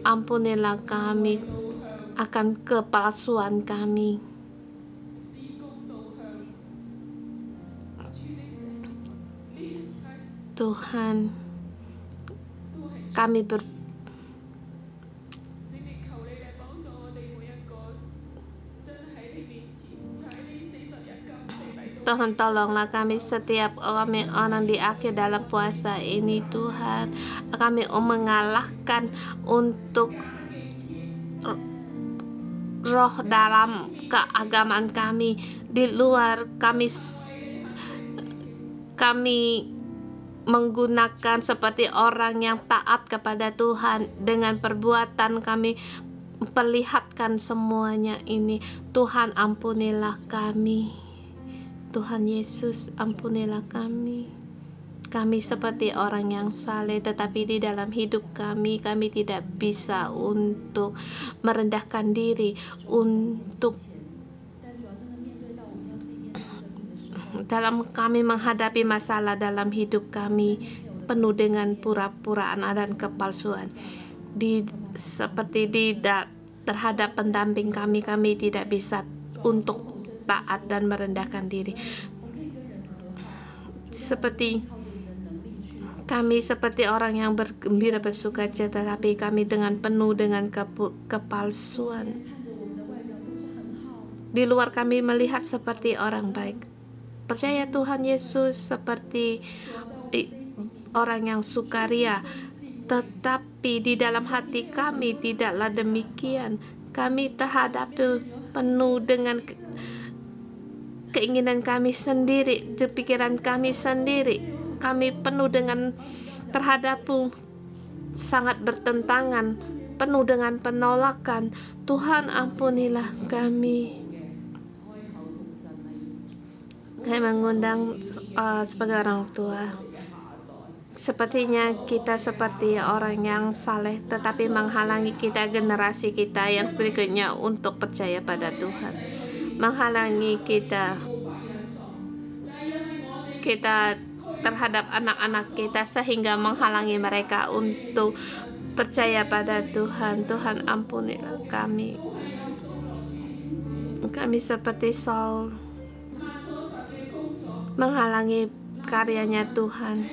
ampunilah kami akan kepalsuan kami. Tuhan, kami Tuhan, tolonglah kami setiap orang di akhir dalam puasa ini. Tuhan, kami mengalahkan untuk roh dalam keagamaan kami. Di luar kami menggunakan seperti orang yang taat kepada Tuhan. Dengan perbuatan kami perlihatkan semuanya ini. Tuhan, ampunilah kami. Tuhan Yesus, ampunilah kami. Kami seperti orang yang saleh, tetapi di dalam hidup kami tidak bisa untuk merendahkan diri, untuk dalam kami menghadapi masalah dalam hidup kami penuh dengan pura-puraan dan kepalsuan. Terhadap pendamping kami tidak bisa untuk taat dan merendahkan diri. Kami seperti orang yang bergembira bersukacita, tetapi kami penuh dengan kepalsuan. Di luar kami melihat seperti orang baik. Percaya Tuhan Yesus seperti orang yang sukaria, tetapi di dalam hati kami tidaklah demikian. Kami penuh dengan keinginan kami sendiri, pikiran kami sendiri. Kami penuh dengan terhadapmu sangat bertentangan, penuh dengan penolakan. Tuhan, ampunilah kami. Saya mengundang sebagai orang tua. Sepertinya kita seperti orang yang saleh, tetapi menghalangi generasi kita yang berikutnya untuk percaya pada Tuhan. Menghalangi kita terhadap anak-anak kita, sehingga menghalangi mereka untuk percaya pada Tuhan. Tuhan, ampunilah kami. Kami seperti Saul, menghalangi karyanya Tuhan,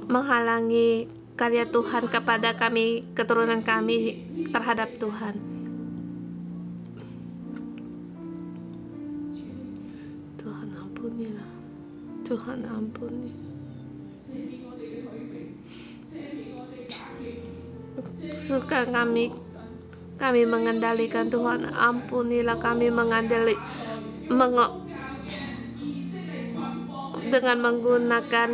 menghalangi karya Tuhan kepada kami, keturunan kami terhadap Tuhan. Tuhan, ampuni. Suka kami mengendalikan. Tuhan, ampunilah kami dengan menggunakan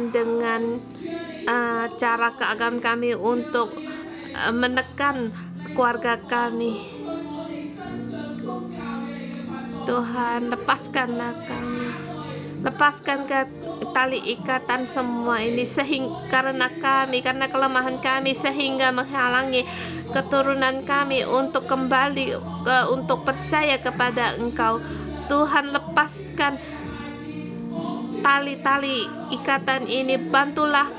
cara keagamaan kami untuk menekan keluarga kami. Tuhan, lepaskanlah kami, lepaskan ke tali ikatan semua ini, sehingga karena kelemahan kami, sehingga menghalangi keturunan kami untuk kembali untuk percaya kepada Engkau. Tuhan, lepaskan tali-tali ikatan ini, bantulah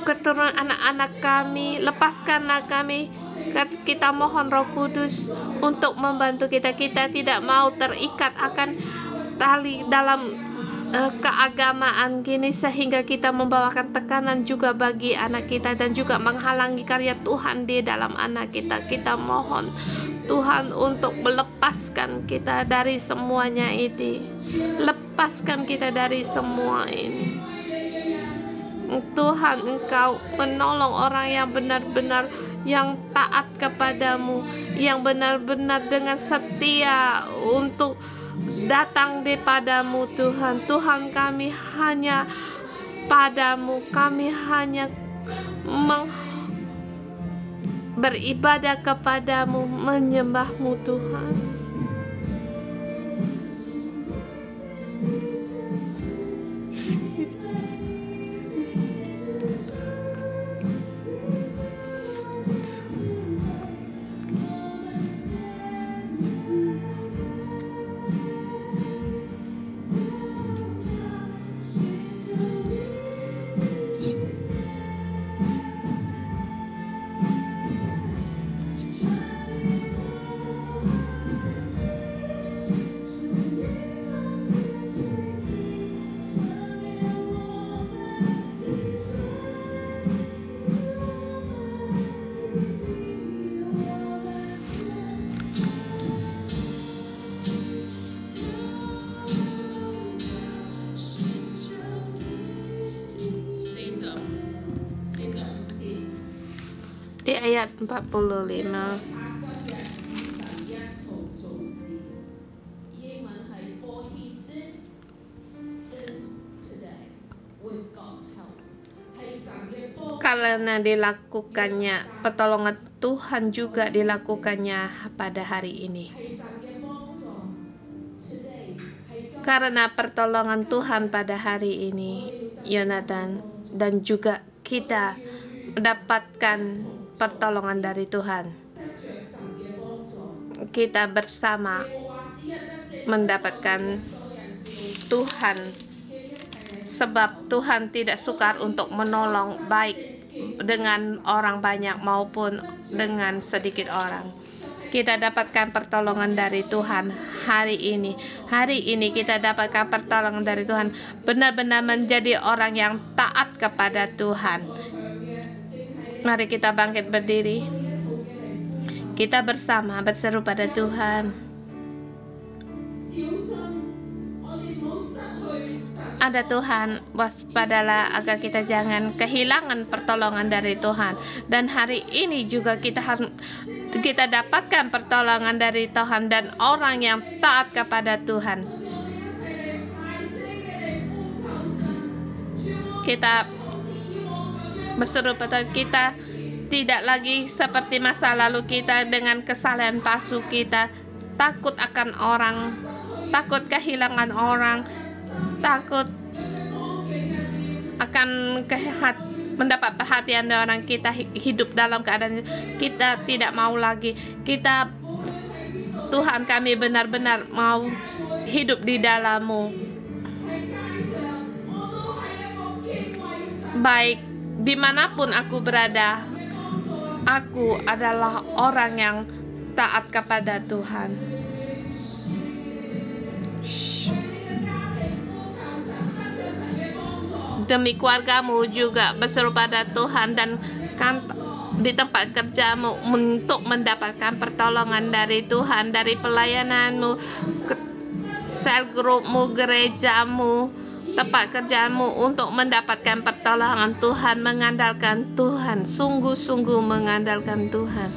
keturunan anak-anak kami, lepaskanlah kami. Kita mohon Roh Kudus untuk membantu kita. Kita tidak mau terikat akan tali dalam keagamaan gini, sehingga kita membawakan tekanan juga bagi anak kita dan juga menghalangi karya Tuhan di dalam anak kita. Kita mohon Tuhan untuk melepaskan kita dari semuanya ini. Lepaskan kita dari semua ini. Tuhan, Engkau menolong orang yang benar-benar yang taat kepadamu, yang benar-benar dengan setia untuk datang daripada-Mu, Tuhan. Tuhan, kami hanya padamu, kami hanya beribadah kepadamu, menyembah-Mu, Tuhan. Di ayat 45. Karena dilakukannya pertolongan Tuhan juga dilakukannya pada hari ini. Karena pertolongan Tuhan pada hari ini, Yonatan dan juga kita mendapatkan pertolongan dari Tuhan. Kita bersama mendapatkan Tuhan, sebab Tuhan tidak sukar untuk menolong, baik dengan orang banyak maupun dengan sedikit orang. Kita dapatkan pertolongan dari Tuhan hari ini. Hari ini kita dapatkan pertolongan dari Tuhan, benar-benar menjadi orang yang taat kepada Tuhan. Mari kita bangkit berdiri. Kita bersama berseru pada Tuhan. Ada Tuhan, waspadalah agar kita jangan kehilangan pertolongan dari Tuhan. Dan hari ini juga kita dapatkan pertolongan dari Tuhan dan orang yang taat kepada Tuhan. Kita berseru pada kita, tidak lagi seperti masa lalu kita dengan kesalahan palsu kita, takut akan orang, takut kehilangan orang, takut akan mendapat perhatian dari orang. Kita hidup dalam keadaan kita tidak mau lagi. Tuhan, kami benar-benar mau hidup di dalam-Mu. Baik dimanapun aku berada, aku adalah orang yang taat kepada Tuhan. Demi keluargamu juga berseru pada Tuhan, dan di tempat kerjamu untuk mendapatkan pertolongan dari Tuhan, dari pelayananmu, sel grupmu, gerejamu, tempat kerjamu, untuk mendapatkan pertolongan Tuhan, mengandalkan Tuhan, sungguh-sungguh mengandalkan Tuhan.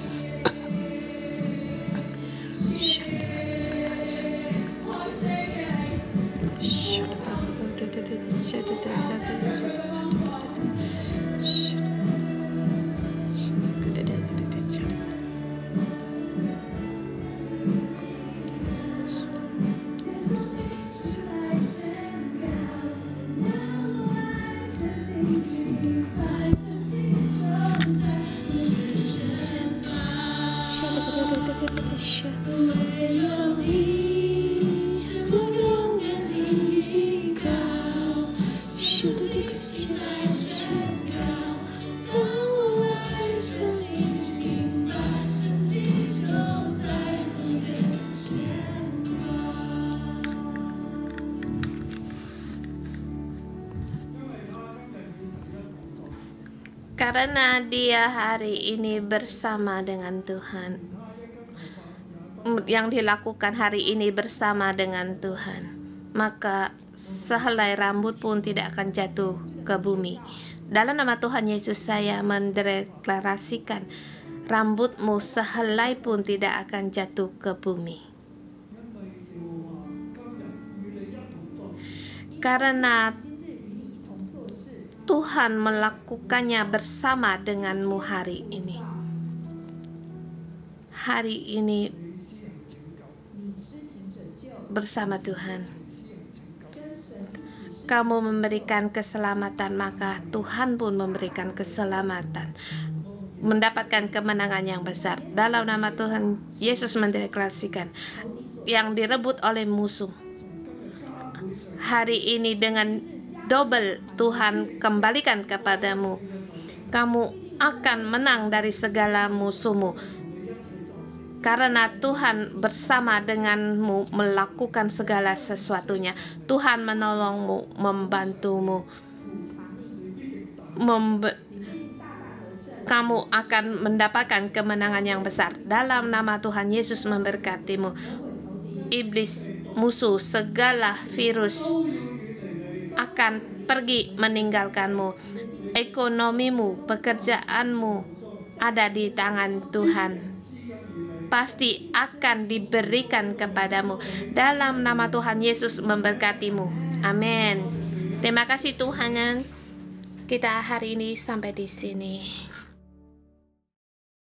Karena dia hari ini bersama dengan Tuhan, yang dilakukan hari ini bersama dengan Tuhan, maka sehelai rambut pun tidak akan jatuh ke bumi. Dalam nama Tuhan Yesus saya mendeklarasikan, rambutmu sehelai pun tidak akan jatuh ke bumi. Karena Tuhan melakukannya bersama denganmu hari ini. Hari ini bersama Tuhan, kamu memberikan keselamatan, maka Tuhan pun memberikan keselamatan, mendapatkan kemenangan yang besar. Dalam nama Tuhan Yesus mendeklarasikan, yang direbut oleh musuh hari ini dengan double Tuhan kembalikan kepadamu. Kamu akan menang dari segala musuhmu, karena Tuhan bersama denganmu melakukan segala sesuatunya. Tuhan menolongmu, membantumu. Kamu akan mendapatkan kemenangan yang besar. Dalam nama Tuhan Yesus memberkatimu. Iblis, musuh, segala virus akan pergi meninggalkanmu. Ekonomimu, pekerjaanmu ada di tangan Tuhan, pasti akan diberikan kepadamu. Dalam nama Tuhan Yesus memberkatimu. Amin. Terima kasih Tuhan. Kita hari ini sampai di sini.